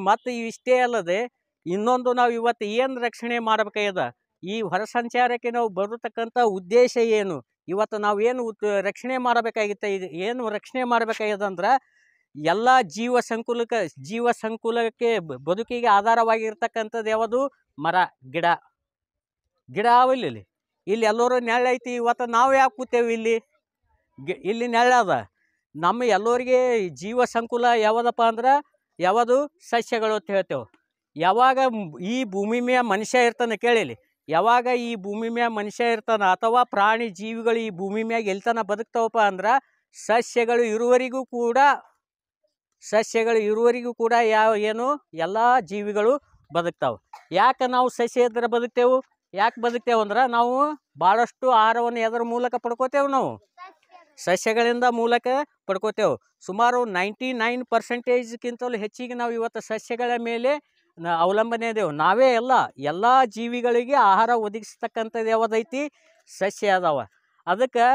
ಮತ್ತು ಇಷ್ಟೇ ಅಲ್ಲದೆ ಇನ್ನೊಂದು ನಾವು ಇವತ್ತು ಏನು ರಕ್ಷಣೆ ಮಾಡಬೇಕಾಗ್ಯದ, ಈ ಹೊರಸಂಚಾರಕ್ಕೆ ನಾವು ಬರತಕ್ಕಂಥ ಉದ್ದೇಶ ಏನು? ಇವತ್ತು ನಾವು ಏನು ರಕ್ಷಣೆ ಮಾಡಬೇಕಾಗಿತ್ತ, ಏನು ರಕ್ಷಣೆ ಮಾಡಬೇಕಾಗ್ಯದ ಅಂದ್ರೆ ಎಲ್ಲ ಜೀವ ಸಂಕುಲಕ್ಕೆ ಬದುಕಿಗೆ ಆಧಾರವಾಗಿರ್ತಕ್ಕಂಥದ್ದು ಯಾವುದು? ಮರ, ಗಿಡ ಅವಲ್ಲಿ. ಇಲ್ಲಿ ಎಲ್ಲರೂ ನೆಳ್ಳೈತಿ. ಇವತ್ತು ನಾವು ಯಾಕೆ ಕೂತೇವೆ ಇಲ್ಲಿ ನೆಳ್ಳದ. ನಮ್ಮ ಎಲ್ಲರಿಗೆ ಜೀವ ಸಂಕುಲ ಯಾವುದಪ್ಪ ಅಂದ್ರೆ ಯಾವುದು? ಸಸ್ಯಗಳು ಅಂತ ಹೇಳ್ತೇವೆ. ಯಾವಾಗ ಈ ಭೂಮಿ ಮೇಲೆ ಮನುಷ್ಯ ಇರ್ತಾನೆ ಕೇಳಿಲಿ, ಯಾವಾಗ ಈ ಭೂಮಿ ಮೇಲೆ ಮನುಷ್ಯ ಇರ್ತಾನೆ ಅಥವಾ ಪ್ರಾಣಿ ಜೀವಿಗಳು ಈ ಭೂಮಿ ಮ್ಯಾಗ ಎಲ್ತನ ಬದುಕ್ತಾವಪ್ಪ ಅಂದ್ರೆ ಸಸ್ಯಗಳು ಇರುವವರೆಗೂ ಕೂಡ ಎಲ್ಲ ಜೀವಿಗಳು ಬದುಕ್ತಾವೆ. ಯಾಕೆ ನಾವು ಸಸ್ಯ ಇದ್ರೆ ಬದುಕ್ತೇವೆ? ಯಾಕೆ ಬದುಕ್ತೇವೆ ಅಂದ್ರೆ ನಾವು ಭಾಳಷ್ಟು ಆಹಾರವನ್ನು ಎದರ ಮೂಲಕ ಪಡ್ಕೋತೇವೆ? ನಾವು ಸಸ್ಯಗಳಿಂದ ಮೂಲಕ ಪಡ್ಕೋತೇವೆ. ಸುಮಾರು 99%ಗಿಂತಲೂ ಹೆಚ್ಚಿಗೆ ನಾವು ಇವತ್ತು ಸಸ್ಯಗಳ ಮೇಲೆ ಅವಲಂಬನೆ ಅದೇವು. ನಾವೇ ಎಲ್ಲ ಜೀವಿಗಳಿಗೆ ಆಹಾರ ಒದಗಿಸ್ತಕ್ಕಂಥದ್ದು ಯಾವುದೈತಿ? ಸಸ್ಯ ಅದಾವ. ಅದಕ್ಕೆ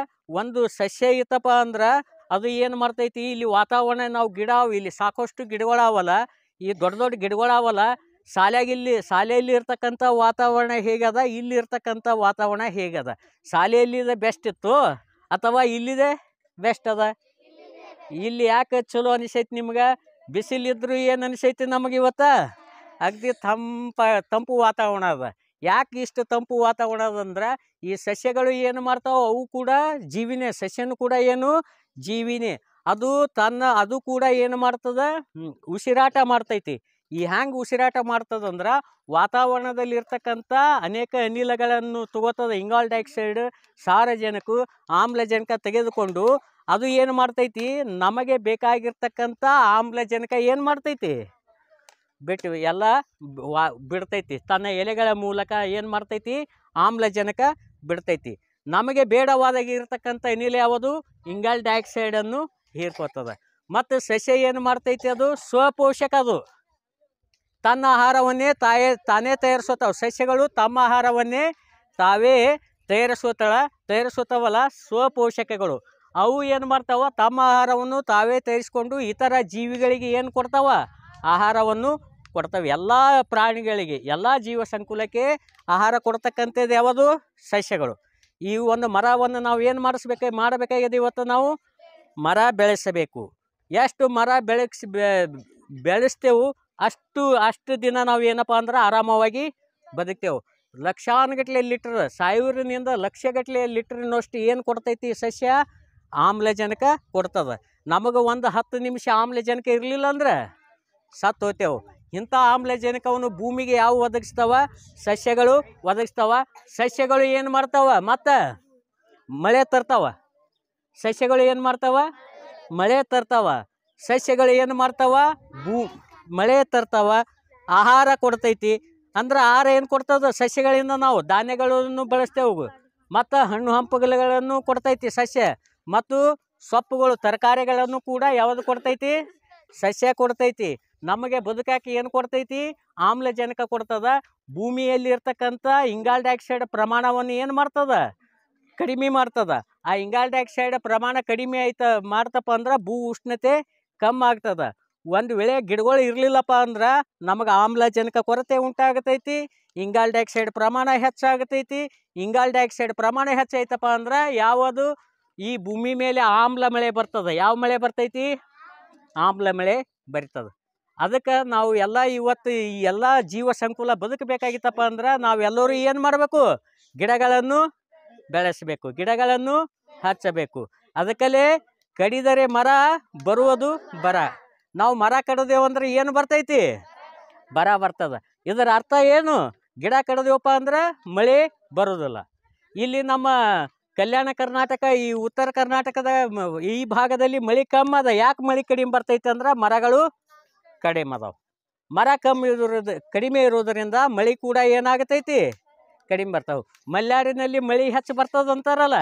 ಒಂದು ಸಸ್ಯ ಇತ್ತಪ್ಪ ಅಂದ್ರೆ ಅದು ಏನು ಮಾಡ್ತೈತಿ, ಇಲ್ಲಿ ವಾತಾವರಣ ನಾವು ಗಿಡ ಇಲ್ಲಿ ಸಾಕಷ್ಟು ಗಿಡಗಳಾವಲ್ಲ, ಈ ದೊಡ್ಡ ದೊಡ್ಡ ಗಿಡಗಳಾವಲ್ಲ, ಶಾಲೆಯಲ್ಲಿ ಇರ್ತಕ್ಕಂಥ ವಾತಾವರಣ ಹೇಗದ, ಇಲ್ಲಿ ಇರ್ತಕ್ಕಂಥ ವಾತಾವರಣ ಹೇಗದ? ಶಾಲೆಯಲ್ಲಿದೆ ಬೆಸ್ಟ್ ಇತ್ತು ಅಥವಾ ಇಲ್ಲಿದೆ ಬೆಸ್ಟ್ ಅದ? ಇಲ್ಲಿ ಯಾಕೆ ಚಲೋ ಅನಿಸೈತಿ ನಿಮ್ಗೆ? ಬಿಸಿಲಿದ್ರು ಏನು ಅನಿಸೈತಿ ನಮಗೆ ಇವತ್ತು? ಅಗದಿ ತಂಪು ವಾತಾವರಣ ಅದ. ಯಾಕೆ ಇಷ್ಟು ತಂಪು ವಾತಾವರಣ ಅದಂದ್ರೆ ಈ ಸಸ್ಯಗಳು ಏನು ಮಾಡ್ತಾವೆ? ಅವು ಕೂಡ ಜೀವಿನೇ. ಸಸ್ಯನೂ ಕೂಡ ಏನು? ಜೀವಿನೇ. ಅದು ಕೂಡ ಏನು ಮಾಡ್ತದೆ? ಉಸಿರಾಟ ಮಾಡ್ತೈತಿ. ಈ ಹ್ಯಾಂಗೆ ಉಸಿರಾಟ ಮಾಡ್ತದಂದ್ರೆ ವಾತಾವರಣದಲ್ಲಿ ಇರ್ತಕ್ಕಂಥ ಅನೇಕ ಅನಿಲಗಳನ್ನು ತಗೋತದೆ. ಇಂಗಾಲ ಡೈಆಕ್ಸೈಡ್, ಸಾರಜನಕ, ಆಮ್ಲಜನಕ ತೆಗೆದುಕೊಂಡು ಅದು ಏನು ಮಾಡ್ತೈತಿ? ನಮಗೆ ಬೇಕಾಗಿರ್ತಕ್ಕಂಥ ಆಮ್ಲಜನಕ ಏನು ಮಾಡ್ತೈತಿ? ಬಿಡ್ತೈತಿ. ತನ್ನ ಎಲೆಗಳ ಮೂಲಕ ಏನು ಮಾಡ್ತೈತಿ? ಆಮ್ಲಜನಕ ಬಿಡ್ತೈತಿ. ನಮಗೆ ಬೇಡವಾದಾಗಿರ್ತಕ್ಕಂಥ ಅನಿಲ ಯಾವುದು? ಇಂಗಾಲ ಡೈಆಕ್ಸೈಡನ್ನು ಹೀರ್ಕೋತದೆ. ಮತ್ತು ಸಸ್ಯ ಏನು ಮಾಡ್ತೈತಿ? ಅದು ಸ್ವಪೋಷಕ. ಅದು ತನ್ನ ಆಹಾರವನ್ನೇ ತಾನೇ ತಯಾರಿಸೋತಾವೆ. ಸಸ್ಯಗಳು ತಮ್ಮ ಆಹಾರವನ್ನೇ ತಾವೇ ತಯಾರಿಸೋತಾವಲ್ಲ, ಸ್ವಪೋಷಕಗಳು. ಅವು ಏನು ಮಾಡ್ತಾವ? ತಮ್ಮ ಆಹಾರವನ್ನು ತಾವೇ ತಯಾರಿಸ್ಕೊಂಡು ಇತರ ಜೀವಿಗಳಿಗೆ ಏನು ಕೊಡ್ತಾವ? ಆಹಾರವನ್ನು ಕೊಡ್ತವೆ. ಎಲ್ಲ ಪ್ರಾಣಿಗಳಿಗೆ, ಎಲ್ಲ ಜೀವ ಸಂಕುಲಕ್ಕೆ ಆಹಾರ ಕೊಡ್ತಕ್ಕಂಥದ್ದು ಯಾವುದು? ಸಸ್ಯಗಳು. ಈ ಒಂದು ಮರವನ್ನು ನಾವು ಏನು ಮಾಡಬೇಕಾಗಿದೆ? ಇವತ್ತು ನಾವು ಮರ ಬೆಳೆಸಬೇಕು. ಎಷ್ಟು ಮರ ಬೆಳೆಸ್ತೇವೆ ಅಷ್ಟು ದಿನ ನಾವು ಏನಪ್ಪ ಅಂದ್ರೆ ಆರಾಮವಾಗಿ ಬದುಕ್ತೇವೆ. ಲಕ್ಷಾನುಗಟ್ಟಲೆ ಲೀಟ್ರ್, 1000ರಿಂದ ಲಕ್ಷಗಟ್ಟಲೆ ಲೀಟ್ರಿನಷ್ಟು ಏನು ಕೊಡ್ತೈತಿ ಸಸ್ಯ? ಆಮ್ಲಜನಕ ಕೊಡ್ತದೆ. ನಮಗೆ ಒಂದು 10 ನಿಮಿಷ ಆಮ್ಲಜನಕ ಇರಲಿಲ್ಲ ಅಂದ್ರೆ ಸತ್ತು ಹೋಗ್ತೇವೆ. ಇಂಥ ಆಮ್ಲಜನಕವನ್ನು ಭೂಮಿಗೆ ಯಾವ ಒದಗಿಸ್ತಾವ? ಸಸ್ಯಗಳು ಒದಗಿಸ್ತಾವ. ಸಸ್ಯಗಳು ಏನು ಮಾಡ್ತಾವ? ಮತ್ತು ಮಳೆ ತರ್ತಾವ. ಸಸ್ಯಗಳು ಏನು ಮಾಡ್ತಾವ? ಮಳೆ ತರ್ತಾವ. ಸಸ್ಯಗಳು ಏನು ಮಾಡ್ತಾವ? ಮಳೆ ತರ್ತಾವ. ಆಹಾರ ಕೊಡ್ತೈತಿ. ಅಂದ್ರೆ ಆಹಾರ ಏನು ಕೊಡ್ತದ? ಸಸ್ಯಗಳಿಂದ ನಾವು ಧಾನ್ಯಗಳನ್ನು ಬಳಸ್ತೇವೆ. ಮತ್ತು ಹಣ್ಣು ಹಂಪಲುಗಳನ್ನು ಕೊಡ್ತೈತಿ ಸಸ್ಯ. ಮತ್ತು ಸೊಪ್ಪುಗಳು, ತರಕಾರಿಗಳನ್ನು ಕೂಡ ಯಾವುದು ಕೊಡ್ತೈತಿ? ಸಸ್ಯ ಕೊಡ್ತೈತಿ. ನಮಗೆ ಬದುಕಾಕಿ ಏನು ಕೊಡ್ತೈತಿ? ಆಮ್ಲಜನಕ ಕೊಡ್ತದ. ಭೂಮಿಯಲ್ಲಿ ಇರ್ತಕ್ಕಂಥ ಇಂಗಾಲ ಡೈಆಕ್ಸೈಡ್ ಪ್ರಮಾಣವನ್ನು ಏನು ಮಾಡ್ತದ? ಕಡಿಮೆ ಮಾಡ್ತದ. ಆ ಇಂಗಾಲ ಡೈಆಕ್ಸೈಡ್ ಪ್ರಮಾಣ ಕಡಿಮೆ ಮಾಡ್ತಪ್ಪ ಅಂದ್ರೆ ಭೂ ಉಷ್ಣತೆ ಕಮ್ಮಿ ಆಗ್ತದ. ಒಂದು ವೇಳೆ ಗಿಡಗಳು ಇರಲಿಲ್ಲಪ್ಪ ಅಂದ್ರೆ ನಮಗೆ ಆಮ್ಲಜನಕ ಕೊರತೆ ಉಂಟಾಗತೈತಿ. ಇಂಗಾಲ ಡೈಆಕ್ಸೈಡ್ ಪ್ರಮಾಣ ಹೆಚ್ಚಾಗತೈತಿ. ಇಂಗಾಲ ಡೈಆಕ್ಸೈಡ್ ಪ್ರಮಾಣ ಹೆಚ್ಚೈತಪ್ಪ ಅಂದ್ರೆ ಯಾವುದು? ಈ ಭೂಮಿ ಮೇಲೆ ಆಮ್ಲ ಮಳೆ ಬರ್ತದೆ. ಯಾವ ಮಳೆ ಬರ್ತೈತಿ? ಆಮ್ಲ ಮಳೆ ಬರ್ತದೆ. ಅದಕ್ಕೆ ನಾವು ಇವತ್ತು ಈ ಎಲ್ಲ ಜೀವ ಸಂಕುಲ ಬದುಕಬೇಕಾಗಿತ್ತಪ್ಪ ಅಂದ್ರೆ ನಾವೆಲ್ಲರೂ ಏನು ಮಾಡಬೇಕು? ಗಿಡಗಳನ್ನು ಬೆಳೆಸಬೇಕು, ಗಿಡಗಳನ್ನು ಹಚ್ಚಬೇಕು. ಅದಕ್ಕಲ್ಲೇ ಕಡಿದರೆ ಮರ ಬರುವುದು ಬರ. ನಾವು ಮರ ಕಡಿದೇವು ಅಂದ್ರೆ ಏನು ಬರ್ತೈತಿ? ಬರ ಬರ್ತದೆ. ಇದರ ಅರ್ಥ ಏನು? ಗಿಡ ಕಡಿದೇವಪ್ಪ ಅಂದ್ರೆ ಮಳೆ ಬರೋದಿಲ್ಲ. ಇಲ್ಲಿ ನಮ್ಮ ಕಲ್ಯಾಣ ಕರ್ನಾಟಕ, ಈ ಉತ್ತರ ಕರ್ನಾಟಕದ ಈ ಭಾಗದಲ್ಲಿ ಮಳೆ ಕಮ್ಮಿ ಅದ. ಯಾಕೆ ಮಳೆ ಕಡಿಮೆ ಬರ್ತೈತೆ ಅಂದ್ರೆ ಮರಗಳು ಕಡಿಮೆ ಅದಾವೆ. ಮರ ಕಡಿಮೆ ಇರೋದರಿಂದ ಮಳೆ ಕೂಡ ಏನಾಗತೈತಿ? ಕಡಿಮೆ ಬರ್ತಾವೆ. ಮಲೆನಾಡಿನಲ್ಲಿ ಮಳೆ ಹೆಚ್ಚು ಬರ್ತದಂತಾರಲ್ಲ,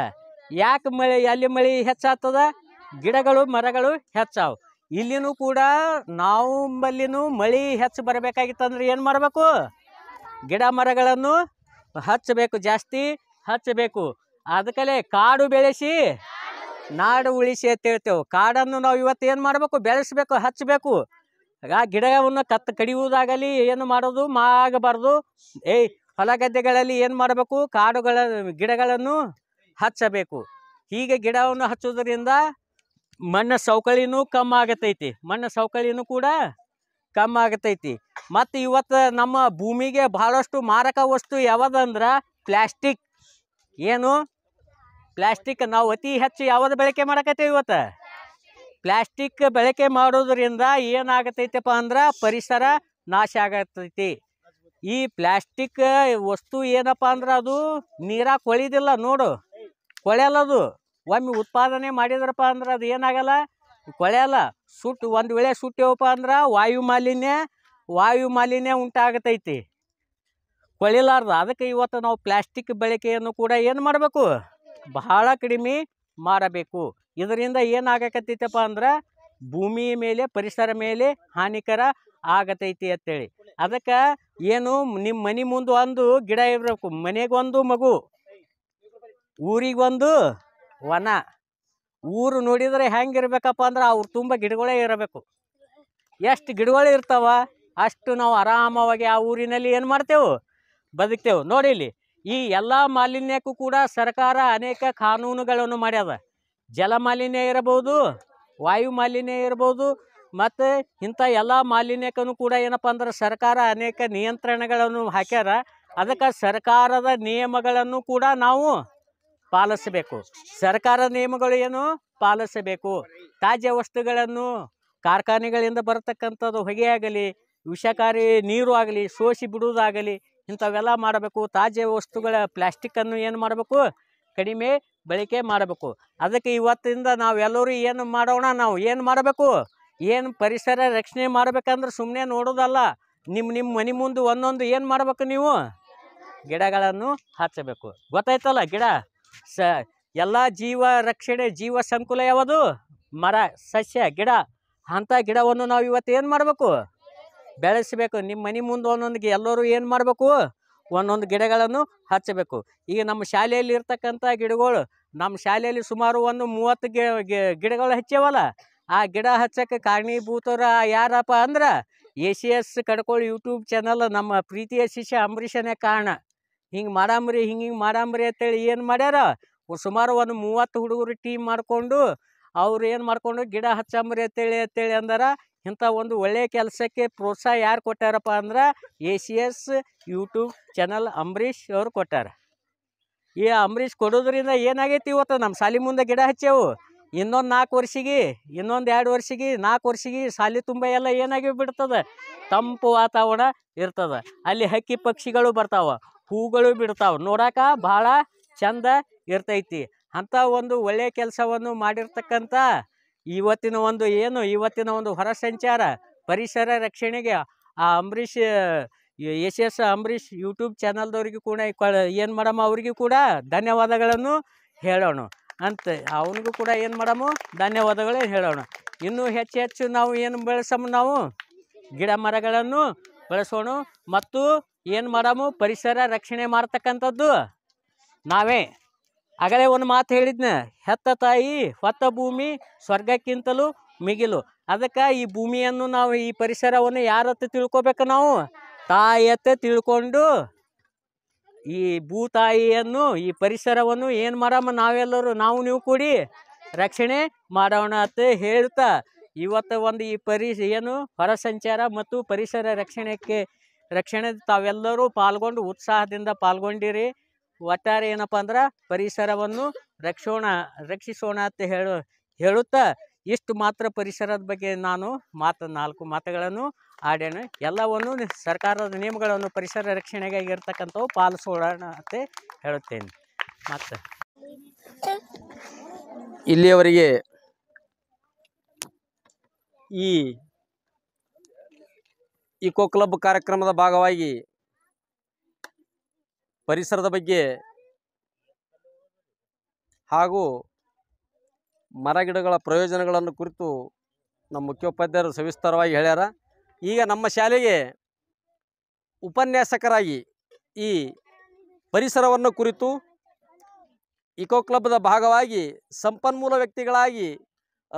ಯಾಕೆ ಅಲ್ಲಿ ಮಳೆ ಹೆಚ್ಚಾಗ್ತದ? ಗಿಡಗಳು ಮರಗಳು ಹೆಚ್ಚಾವು. ಇಲ್ಲಿನೂ ಕೂಡ ನಮ್ಮಲ್ಲಿನೂ ಮಳೆ ಹೆಚ್ಚು ಬರಬೇಕಾಗಿತ್ತಂದ್ರೆ ಏನು ಮಾಡಬೇಕು? ಗಿಡ ಮರಗಳನ್ನು ಹಚ್ಚಬೇಕು, ಜಾಸ್ತಿ ಹಚ್ಚಬೇಕು. ಅದಕ್ಕಲ್ಲೇ ಕಾಡು ಬೆಳೆಸಿ ನಾಡು ಉಳಿಸಿ ಅಂತ ಹೇಳ್ತೇವೆ. ಕಾಡನ್ನು ನಾವು ಇವತ್ತು ಏನು ಮಾಡಬೇಕು? ಬೆಳೆಸಬೇಕು, ಹಚ್ಚಬೇಕು. ಆ ಗಿಡವನ್ನು ಕಡಿಯುವುದಾಗಲಿ ಏನು ಮಾಡೋದು ಆಗಬಾರ್ದು. ಹೊಲ ಗದ್ದೆಗಳಲ್ಲಿ ಏನು ಮಾಡಬೇಕು? ಗಿಡಗಳನ್ನು ಹಚ್ಚಬೇಕು. ಹೀಗೆ ಗಿಡವನ್ನು ಹಚ್ಚೋದ್ರಿಂದ ಮಣ್ಣು ಸವಕಳಿನೂ ಕಮ್ಮಿ ಆಗತೈತಿ. ಮಣ್ಣು ಸವಕಳಿನೂ ಕೂಡ ಕಮ್ಮಿ ಆಗತೈತಿ. ಮತ್ತು ಇವತ್ತು ನಮ್ಮ ಭೂಮಿಗೆ ಬಹಳಷ್ಟು ಮಾರಕ ವಸ್ತು ಯಾವುದಂದ್ರೆ ಪ್ಲ್ಯಾಸ್ಟಿಕ್. ಏನು? ಪ್ಲ್ಯಾಸ್ಟಿಕ್. ನಾವು ಅತಿ ಹೆಚ್ಚು ಯಾವುದು ಬಳಕೆ ಮಾಡಕತ್ತೇವೆ ಇವತ್ತು? ಪ್ಲ್ಯಾಸ್ಟಿಕ್ ಬಳಕೆ ಮಾಡೋದ್ರಿಂದ ಏನಾಗತೈತಪ್ಪ ಅಂದ್ರೆ ಪರಿಸರ ನಾಶ ಆಗತೈತಿ. ಈ ಪ್ಲ್ಯಾಸ್ಟಿಕ್ ವಸ್ತು ಏನಪ್ಪ ಅಂದ್ರೆ ಅದು ನೀರಾಗ ಕೊಳಿದಿಲ್ಲ ನೋಡು, ಕೊಳೆಯಲ್ಲದು. ಒಮ್ಮೆ ಉತ್ಪಾದನೆ ಮಾಡಿದ್ರಪ್ಪ ಅಂದ್ರೆ ಅದು ಏನಾಗಲ್ಲ, ಕೊಳೆಯಲ್ಲ. ಒಂದು ವೇಳೆ ಸುಟ್ಟೇವಪ್ಪ ಅಂದ್ರೆ ವಾಯು ಮಾಲಿನ್ಯ ಉಂಟಾಗತೈತಿ, ಕೊಳಿಲಾರ್ದು. ಅದಕ್ಕೆ ಇವತ್ತು ನಾವು ಪ್ಲ್ಯಾಸ್ಟಿಕ್ ಬಳಕೆಯನ್ನು ಕೂಡ ಏನು ಮಾಡಬೇಕು? ಬಹಳ ಕಡಿಮೆ ಮಾಡಬೇಕು. ಇದರಿಂದ ಏನಾಗಕತ್ತೈತಪ್ಪ ಅಂದ್ರೆ ಭೂಮಿ ಮೇಲೆ, ಪರಿಸರ ಮೇಲೆ ಹಾನಿಕರ ಆಗತೈತಿ ಅಂತೇಳಿ. ಅದಕ್ಕೆ ಏನು ನಿಮ್ಮ ಮನೆ ಮುಂದೆ ಒಂದು ಗಿಡ ಇರಬೇಕು, ಮನೆಗೊಂದು ಮಗು, ಊರಿಗೊಂದು ವನ. ಊರು ನೋಡಿದರೆ ಹೆಂಗಿರ್ಬೇಕಪ್ಪ ಅಂದ್ರೆ ಅವ್ರು ತುಂಬ ಗಿಡಗಳೇ ಇರಬೇಕು. ಎಷ್ಟು ಗಿಡಗಳು ಇರ್ತಾವ ಅಷ್ಟು ನಾವು ಆರಾಮವಾಗಿ ಆ ಊರಿನಲ್ಲಿ ಏನು ಮಾಡ್ತೇವೆ, ಬದುಕ್ತೇವೆ. ನೋಡಿ ಇಲ್ಲಿ ಈ ಎಲ್ಲ ಮಾಲಿನ್ಯಕ್ಕೂ ಕೂಡ ಸರ್ಕಾರ ಅನೇಕ ಕಾನೂನುಗಳನ್ನು ಮಾಡ್ಯದ. ಜಲ ಮಾಲಿನ್ಯ ಇರಬಹುದು, ವಾಯು ಮಾಲಿನ್ಯ ಇರ್ಬೋದು, ಮತ್ತು ಇಂಥ ಎಲ್ಲ ಮಾಲಿನ್ಯಕ್ಕೂ ಕೂಡ ಏನಪ್ಪ ಅಂದ್ರೆ ಸರ್ಕಾರ ಅನೇಕ ನಿಯಂತ್ರಣಗಳನ್ನು ಹಾಕ್ಯಾರ. ಅದಕ್ಕೆ ಸರ್ಕಾರದ ನಿಯಮಗಳನ್ನು ಕೂಡ ನಾವು ಪಾಲಿಸಬೇಕು. ಸರ್ಕಾರದ ನಿಯಮಗಳು ಏನು ಪಾಲಿಸಬೇಕು. ತ್ಯಾಜ್ಯ ವಸ್ತುಗಳನ್ನು ಕಾರ್ಖಾನೆಗಳಿಂದ ಬರತಕ್ಕಂಥದ್ದು ಹೊಗೆ ಆಗಲಿ, ವಿಷಕಾರಿ ನೀರು ಆಗಲಿ, ಸೋಸಿ ಬಿಡುವುದಾಗಲಿ, ಇಂಥವೆಲ್ಲ ಮಾಡಬೇಕು. ತ್ಯಾಜ್ಯ ವಸ್ತುಗಳ ಪ್ಲ್ಯಾಸ್ಟಿಕ್ಕನ್ನು ಏನು ಮಾಡಬೇಕು, ಕಡಿಮೆ ಬಳಕೆ ಮಾಡಬೇಕು. ಅದಕ್ಕೆ ಇವತ್ತಿಂದ ನಾವೆಲ್ಲರೂ ಏನು ಮಾಡೋಣ, ನಾವು ಏನು ಮಾಡಬೇಕು, ಏನು ಪರಿಸರ ರಕ್ಷಣೆ ಮಾಡಬೇಕಂದ್ರೆ ಸುಮ್ಮನೆ ನೋಡೋದಲ್ಲ, ನಿಮ್ಮ ಮನೆ ಮುಂದೆ ಒಂದೊಂದು ಏನು ಮಾಡಬೇಕು, ನೀವು ಗಿಡಗಳನ್ನು ಹಚ್ಚಬೇಕು. ಗೊತ್ತಾಯ್ತಲ್ಲ? ಗಿಡ ಎಲ್ಲ ಜೀವ ರಕ್ಷಣೆ, ಜೀವ ಸಂಕುಲ ಯಾವುದು? ಮರ, ಸಸ್ಯ, ಗಿಡ. ಅಂಥ ಗಿಡವನ್ನು ನಾವು ಇವತ್ತು ಏನು ಮಾಡಬೇಕು, ಬೆಳೆಸಬೇಕು. ನಿಮ್ಮ ಮನೆ ಮುಂದೆ ಒಂದೊಂದು ಎಲ್ಲರೂ ಏನು ಮಾಡಬೇಕು, ಒಂದೊಂದು ಗಿಡಗಳನ್ನು ಹಚ್ಚಬೇಕು. ಈಗ ನಮ್ಮ ಶಾಲೆಯಲ್ಲಿ ಇರ್ತಕ್ಕಂಥ ಗಿಡಗಳು, ನಮ್ಮ ಶಾಲೆಯಲ್ಲಿ ಸುಮಾರು ಒಂದು 30 ಗಿಡಗಳು ಹಚ್ಚೇವಲ್ಲ. ಆ ಗಿಡ ಹಚ್ಚಕ್ಕೆ ಕಾರಣೀಭೂತರು ಯಾರಪ್ಪ ಅಂದ್ರೆ ACS ಕಡ್ಕೊಳ್ಳಿ ಯೂಟ್ಯೂಬ್ ಚಾನಲ್ ನಮ್ಮ ಪ್ರೀತಿಯ ಶಿಷ್ಯ ಅಂಬರೀಷನೇ ಕಾರಣ. ಹಿಂಗೆ ಮಾಡಾಮ್ರಿ, ಹಿಂಗೆ ಮಾಡಾಮ್ರಿ ಅಂತೇಳಿ ಏನು ಮಾಡ್ಯಾರ, ಸುಮಾರು ಒಂದು 30 ಹುಡುಗರು ಟೀಮ್ ಮಾಡಿಕೊಂಡು ಅವ್ರು ಏನು ಮಾಡಿಕೊಂಡು ಗಿಡ ಹಚ್ಚಂಬ್ರಿ ಅಂತೇಳಿ ಅಂದ್ರೆ ಇಂಥ ಒಂದು ಒಳ್ಳೆಯ ಕೆಲಸಕ್ಕೆ ಪ್ರೋತ್ಸಾಹ ಯಾರು ಕೊಟ್ಟಾರಪ್ಪ ಅಂದ್ರೆ ACS ಯೂಟ್ಯೂಬ್ ಚಾನಲ್ ಅಂಬರೀಷ್ ಅವರು ಕೊಟ್ಟಾರ. ಈ ಅಂಬರೀಷ್ ಕೊಡೋದ್ರಿಂದ ಏನಾಗೈತಿ, ಇವತ್ತು ನಮ್ಮ ಶಾಲೆ ಮುಂದೆ ಗಿಡ ಹಚ್ಚೇವು. ಇನ್ನೊಂದು 4 ವರ್ಷಿಗೆ, ಇನ್ನೊಂದು 2 ವರ್ಷಿಗೆ, 4 ವರ್ಷಿಗೆ ಶಾಲೆ ತುಂಬ ಎಲ್ಲ ಏನಾಗಿ ಬಿಡ್ತದೆ, ತಂಪು ವಾತಾವರಣ ಇರ್ತದೆ. ಅಲ್ಲಿ ಹಕ್ಕಿ ಪಕ್ಷಿಗಳು ಬರ್ತಾವೆ, ಹೂಗಳು ಬಿಡ್ತಾವೆ, ನೋಡಾಕ ಭಾಳ ಚಂದ ಇರ್ತೈತಿ. ಅಂಥ ಒಂದು ಒಳ್ಳೆಯ ಕೆಲಸವನ್ನು ಮಾಡಿರ್ತಕ್ಕಂಥ ಇವತ್ತಿನ ಒಂದು ಹೊರ ಸಂಚಾರ ಪರಿಸರ ರಕ್ಷಣೆಗೆ ಆ ಅಂಬರೀಷ್ ACS ಅಂಬರೀಷ್ ಯೂಟ್ಯೂಬ್ ಚಾನಲ್ದವ್ರಿಗೂ ಕೂಡ ಏನು ಮಾಡಮ್ಮ, ಅವ್ರಿಗೂ ಕೂಡ ಧನ್ಯವಾದಗಳನ್ನು ಹೇಳೋಣ ಅಂತ. ಅವನಿಗೂ ಕೂಡ ಏನು ಮಾಡಮ್ಮ, ಧನ್ಯವಾದಗಳೇ ಹೇಳೋಣ. ಇನ್ನೂ ಹೆಚ್ಚು ನಾವು ಏನು ಬೆಳೆಸಮ್ಮ, ನಾವು ಗಿಡ ಮರಗಳನ್ನು ಬೆಳೆಸೋಣ. ಮತ್ತು ಏನು ಮಾಡಮ್ಮ, ಪರಿಸರ ರಕ್ಷಣೆ ಮಾಡ್ತಕ್ಕಂಥದ್ದು ನಾವೇ. ಆಗಲೇ ಒಂದು ಮಾತು ಹೇಳಿದ್ನ, ಹೆತ್ತ ತಾಯಿ ಹೊತ್ತ ಭೂಮಿ ಸ್ವರ್ಗಕ್ಕಿಂತಲೂ ಮಿಗಿಲು. ಅದಕ್ಕೆ ಈ ಭೂಮಿಯನ್ನು ನಾವು, ಈ ಪರಿಸರವನ್ನು ಯಾರತ್ತ ತಿಳ್ಕೊಬೇಕು, ನಾವು ತಾಯಿಯತ್ತ ತಿಳ್ಕೊಂಡು ಈ ಭೂತಾಯಿಯನ್ನು, ಈ ಪರಿಸರವನ್ನು ಏನು ಮಾಡಮ್ಮ, ನಾವೆಲ್ಲರೂ ನೀವು ಕೂಡಿ ರಕ್ಷಣೆ ಮಾಡೋಣ ಅಂತ ಹೇಳ್ತಾ, ಇವತ್ತು ಒಂದು ಈ ಹೊರ ಸಂಚಾರ ಮತ್ತು ಪರಿಸರ ರಕ್ಷಣೆ ತಾವೆಲ್ಲರೂ ಪಾಲ್ಗೊಂಡು ಉತ್ಸಾಹದಿಂದ ಪಾಲ್ಗೊಂಡಿರಿ. ಒಟ್ಟಾರೆ ಏನಪ್ಪ ಅಂದ್ರೆ ಪರಿಸರವನ್ನು ರಕ್ಷಿಸೋಣ ಅಂತ ಹೇಳುತ್ತಾ ಇಷ್ಟು ಮಾತ್ರ ಪರಿಸರದ ಬಗ್ಗೆ ನಾನು 4 ಮಾತುಗಳನ್ನು ಆಡೋಣ. ಎಲ್ಲವನ್ನು ಸರ್ಕಾರದ ನಿಯಮಗಳನ್ನು ಪರಿಸರ ರಕ್ಷಣೆಗಾಗಿ ಇರ್ತಕ್ಕಂಥವು ಪಾಲಿಸೋಣ ಅಂತ ಹೇಳುತ್ತೇನೆ. ಮತ್ತು ಇಲ್ಲಿಯವರೆಗೆ ಈ ಇಕೋ ಕ್ಲಬ್ ಕಾರ್ಯಕ್ರಮದ ಭಾಗವಾಗಿ ಪರಿಸರದ ಬಗ್ಗೆ ಹಾಗೂ ಮರಗಿಡಗಳ ಪ್ರಯೋಜನಗಳನ್ನು ಕುರಿತು ನಮ್ಮ ಮುಖ್ಯೋಪಾಧ್ಯಾಯರು ಸವಿಸ್ತಾರವಾಗಿ ಹೇಳ್ಯಾರ. ಈಗ ನಮ್ಮ ಶಾಲೆಗೆ ಉಪನ್ಯಾಸಕರಾಗಿ ಈ ಪರಿಸರವನ್ನು ಕುರಿತು ಇಕೋ ಕ್ಲಬ್ದ ಭಾಗವಾಗಿ ಸಂಪನ್ಮೂಲ ವ್ಯಕ್ತಿಗಳಾಗಿ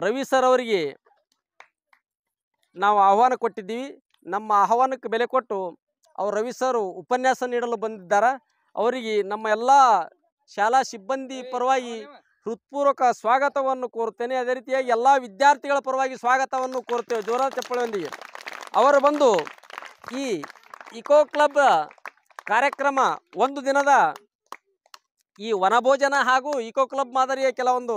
ರವಿ ಸರ್ ಅವರಿಗೆ ನಾವು ಆಹ್ವಾನ ಕೊಟ್ಟಿದ್ದೀವಿ. ನಮ್ಮ ಆಹ್ವಾನಕ್ಕೆ ಬೆಲೆ ಕೊಟ್ಟು ಅವರು ರವಿ ಸರ್ ಉಪನ್ಯಾಸ ನೀಡಲು ಬಂದಿದ್ದಾರೆ. ಅವರಿಗೆ ನಮ್ಮ ಎಲ್ಲ ಶಾಲಾ ಸಿಬ್ಬಂದಿ ಪರವಾಗಿ ಹೃತ್ಪೂರ್ವಕ ಸ್ವಾಗತವನ್ನು ಕೋರುತ್ತೇನೆ. ಅದೇ ರೀತಿಯಾಗಿ ಎಲ್ಲ ವಿದ್ಯಾರ್ಥಿಗಳ ಪರವಾಗಿ ಸ್ವಾಗತವನ್ನು ಕೋರುತ್ತೇವೆ ಜೋರಾದ ಚಪ್ಪಾಳೆಯೊಂದಿಗೆ. ಅವರು ಬಂದು ಈ ಇಕೋ ಕ್ಲಬ್ ಕಾರ್ಯಕ್ರಮ ಒಂದು ದಿನದ ಈ ವನಭೋಜನ ಹಾಗೂ ಇಕೋ ಕ್ಲಬ್ ಮಾದರಿಯ ಕೆಲವೊಂದು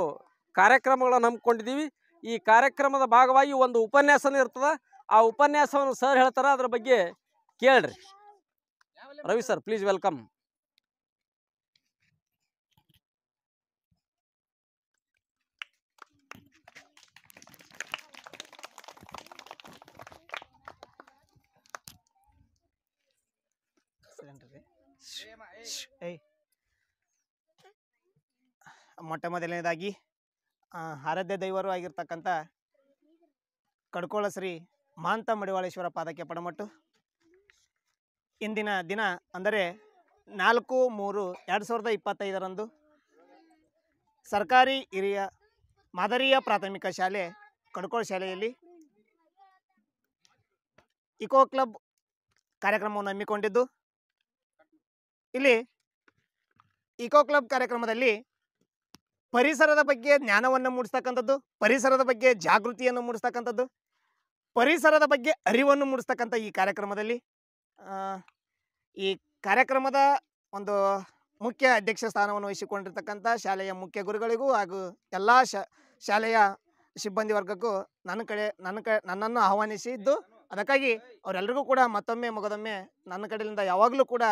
ಕಾರ್ಯಕ್ರಮಗಳನ್ನು ಹಮ್ಮಿಕೊಂಡಿದ್ದೀವಿ. ಈ ಕಾರ್ಯಕ್ರಮದ ಭಾಗವಾಗಿ ಒಂದು ಉಪನ್ಯಾಸನೂ ಇರ್ತದೆ. ಆ ಉಪನ್ಯಾಸವನ್ನು ಸರ್ ಹೇಳ್ತಾರೆ, ಅದರ ಬಗ್ಗೆ ಕೇಳ್ರಿ. Ravi sir, please welcome. ಮೊಟ್ಟ ಮೊದಲನೇದಾಗಿ ಆರಾಧ್ಯ ದೈವರು ಆಗಿರ್ತಕ್ಕಂಥ ಕಡ್ಕೋಳ ಶ್ರೀ ಮಾಂತ ಮಡಿವಾಳೇಶ್ವರ ಪಾದಕ್ಕೆ ಪಡಮಟ್ಟು. ಇಂದಿನ ದಿನ ಅಂದರೆ 4/3/2025 ಸರ್ಕಾರಿ ಹಿರಿಯ ಮಾದರಿಯ ಪ್ರಾಥಮಿಕ ಶಾಲೆ ಕಡ್ಕೋಳ ಶಾಲೆಯಲ್ಲಿ ಇಕೋ ಕ್ಲಬ್ ಕಾರ್ಯಕ್ರಮವನ್ನು ಹಮ್ಮಿಕೊಂಡಿದ್ದು, ಇಲ್ಲಿ ಇಕೋ ಕ್ಲಬ್ ಕಾರ್ಯಕ್ರಮದಲ್ಲಿ ಪರಿಸರದ ಬಗ್ಗೆ ಜ್ಞಾನವನ್ನು ಮೂಡಿಸ್ತಕ್ಕಂಥದ್ದು, ಪರಿಸರದ ಬಗ್ಗೆ ಜಾಗೃತಿಯನ್ನು ಮೂಡಿಸ್ತಕ್ಕಂಥದ್ದು, ಪರಿಸರದ ಬಗ್ಗೆ ಅರಿವನ್ನು ಮೂಡಿಸ್ತಕ್ಕಂಥ ಈ ಕಾರ್ಯಕ್ರಮದಲ್ಲಿ ಈ ಕಾರ್ಯಕ್ರಮದ ಒಂದು ಮುಖ್ಯ ಅಧ್ಯಕ್ಷ ಸ್ಥಾನವನ್ನು ವಹಿಸಿಕೊಂಡಿರ್ತಕ್ಕಂಥ ಶಾಲೆಯ ಮುಖ್ಯ ಗುರುಗಳಿಗೂ ಹಾಗೂ ಎಲ್ಲ ಶಾಲೆಯ ಸಿಬ್ಬಂದಿ ವರ್ಗಕ್ಕೂ ನನ್ನನ್ನು ಆಹ್ವಾನಿಸಿದ್ದು, ಅದಕ್ಕಾಗಿ ಅವರೆಲ್ಲರಿಗೂ ಕೂಡ ಮತ್ತೊಮ್ಮೆ ಮಗದೊಮ್ಮೆ ನನ್ನ ಕಡೆಯಿಂದ ಯಾವಾಗಲೂ ಕೂಡ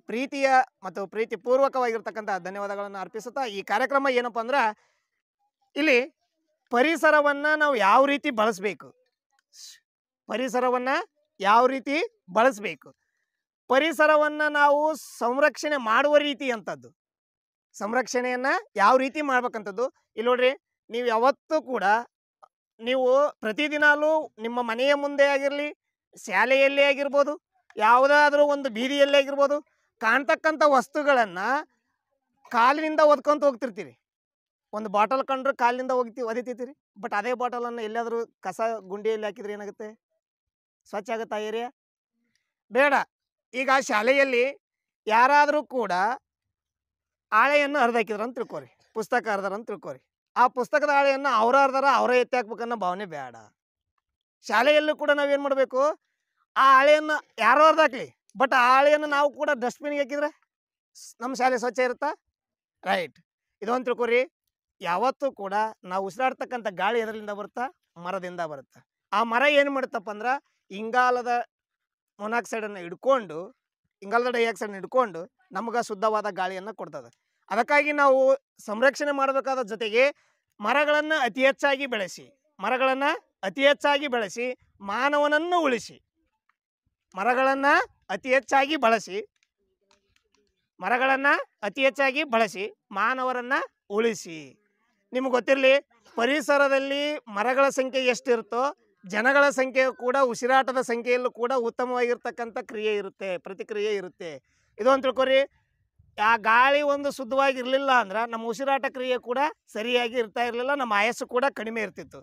ಪ್ರೀತಿಯ ಮತ್ತು ಪ್ರೀತಿಪೂರ್ವಕವಾಗಿರ್ತಕ್ಕಂಥ ಧನ್ಯವಾದಗಳನ್ನು ಅರ್ಪಿಸುತ್ತಾ, ಈ ಕಾರ್ಯಕ್ರಮ ಏನಪ್ಪ ಅಂದ್ರೆ ಇಲ್ಲಿ ಪರಿಸರವನ್ನು ನಾವು ಯಾವ ರೀತಿ ಬಳಸಬೇಕು, ಪರಿಸರವನ್ನು ಯಾವ ರೀತಿ ಬಳಸಬೇಕು, ಪರಿಸರವನ್ನು ನಾವು ಸಂರಕ್ಷಣೆ ಮಾಡುವ ರೀತಿ ಅಂಥದ್ದು, ಸಂರಕ್ಷಣೆಯನ್ನು ಯಾವ ರೀತಿ ಮಾಡ್ಬೇಕಂಥದ್ದು. ಇಲ್ಲಿ ನೋಡ್ರಿ, ನೀವು ಯಾವತ್ತೂ ಕೂಡ ನೀವು ಪ್ರತಿದಿನಾಲೂ ನಿಮ್ಮ ಮನೆಯ ಮುಂದೆ ಆಗಿರಲಿ, ಶಾಲೆಯಲ್ಲೇ ಆಗಿರ್ಬೋದು, ಯಾವುದಾದ್ರೂ ಒಂದು ಬೀದಿಯಲ್ಲೇ ಆಗಿರ್ಬೋದು, ಕಾಣ್ತಕ್ಕಂಥ ವಸ್ತುಗಳನ್ನು ಕಾಲಿನಿಂದ ಒದ್ಕೊಂತ ಹೋಗ್ತಿರ್ತೀರಿ. ಒಂದು ಬಾಟಲ್ ಕಂಡ್ರೆ ಕಾಲಿನಿಂದ ಒದಿತೀರಿ. ಬಟ್ ಅದೇ ಬಾಟಲನ್ನು ಎಲ್ಲಾದರೂ ಕಸ ಗುಂಡಿಯಲ್ಲಿ ಹಾಕಿದ್ರೆ ಏನಾಗುತ್ತೆ? ಸ್ವಚ್ಛ ಆಗುತ್ತಾ ಏರಿಯಾ? ಬೇಡ. ಈಗ ಶಾಲೆಯಲ್ಲಿ ಯಾರಾದರೂ ಕೂಡ ಹಾಳೆಯನ್ನು ಹರಿದಾಕಿದ್ರು ಅಂತ ತಿಳ್ಕೊರಿ, ಪುಸ್ತಕ ಹರಿದಾರ ಅಂತ ತಿಳ್ಕೊರಿ. ಆ ಪುಸ್ತಕದ ಹಾಳೆಯನ್ನು ಅವರ ಹರಿದಾರ ಅವರೇ ಎತ್ತಿ ಹಾಕ್ಬೇಕನ್ನೋ ಭಾವನೆ ಬೇಡ. ಶಾಲೆಯಲ್ಲೂ ಕೂಡ ನಾವೇನು ಮಾಡಬೇಕು, ಆ ಹಾಳೆಯನ್ನು ಯಾರೋ ಹರಿದಾಕ್ಲಿ, ಬಟ್ ಆ ಹಾಳೆಯನ್ನು ನಾವು ಕೂಡ ಡಸ್ಟ್ಬಿನ್ಗೆ ಹಾಕಿದ್ರೆ ನಮ್ಮ ಶಾಲೆ ಸ್ವಚ್ಛ ಇರುತ್ತಾ? ರೈಟ್. ಇದೊಂದು ತಿಳ್ಕೊರಿ, ಯಾವತ್ತೂ ಕೂಡ ನಾವು ಉಸಿರಾಡ್ತಕ್ಕಂಥ ಗಾಳಿ ಎದರಿಂದ ಬರುತ್ತಾ? ಮರದಿಂದ ಬರುತ್ತೆ. ಆ ಮರ ಏನು ಮಾಡುತ್ತಪ್ಪ ಅಂದ್ರೆ ಇಂಗಾಲದ ಮೊನಾಕ್ಸೈಡನ್ನು ಹಿಡ್ಕೊಂಡು, ಇಂಗಾಲದ ಡೈಆಕ್ಸೈಡನ್ನು ಹಿಡ್ಕೊಂಡು ನಮ್ಗೆ ಶುದ್ಧವಾದ ಗಾಳಿಯನ್ನು ಕೊಡ್ತದೆ. ಅದಕ್ಕಾಗಿ ನಾವು ಸಂರಕ್ಷಣೆ ಮಾಡಬೇಕಾದ ಜೊತೆಗೆ ಮರಗಳನ್ನು ಅತಿ ಹೆಚ್ಚಾಗಿ ಬೆಳೆಸಿ, ಮರಗಳನ್ನು ಅತಿ ಹೆಚ್ಚಾಗಿ ಬೆಳೆಸಿ ಮಾನವನನ್ನು ಉಳಿಸಿ, ಮರಗಳನ್ನು ಅತಿ ಹೆಚ್ಚಾಗಿ ಬಳಸಿ, ಮರಗಳನ್ನು ಅತಿ ಹೆಚ್ಚಾಗಿ ಬಳಸಿ ಮಾನವರನ್ನು ಉಳಿಸಿ. ನಿಮ್ಗೆ ಗೊತ್ತಿರಲಿ, ಪರಿಸರದಲ್ಲಿ ಮರಗಳ ಸಂಖ್ಯೆ ಎಷ್ಟಿರುತ್ತೋ ಜನಗಳ ಸಂಖ್ಯೆ ಕೂಡ, ಉಸಿರಾಟದ ಸಂಖ್ಯೆಯಲ್ಲೂ ಕೂಡ ಉತ್ತಮವಾಗಿರ್ತಕ್ಕಂಥ ಕ್ರಿಯೆ ಇರುತ್ತೆ, ಪ್ರತಿಕ್ರಿಯೆ ಇರುತ್ತೆ. ಇದೊಂದು ತಿಳ್ಕೊರಿ, ಆ ಗಾಳಿ ಒಂದು ಶುದ್ಧವಾಗಿರಲಿಲ್ಲ ಅಂದ್ರೆ ನಮ್ಮ ಉಸಿರಾಟ ಕ್ರಿಯೆ ಕೂಡ ಸರಿಯಾಗಿ ಇರ್ತಾ ಇರಲಿಲ್ಲ, ನಮ್ಮ ಆಯಸ್ಸು ಕೂಡ ಕಡಿಮೆ ಇರ್ತಿತ್ತು.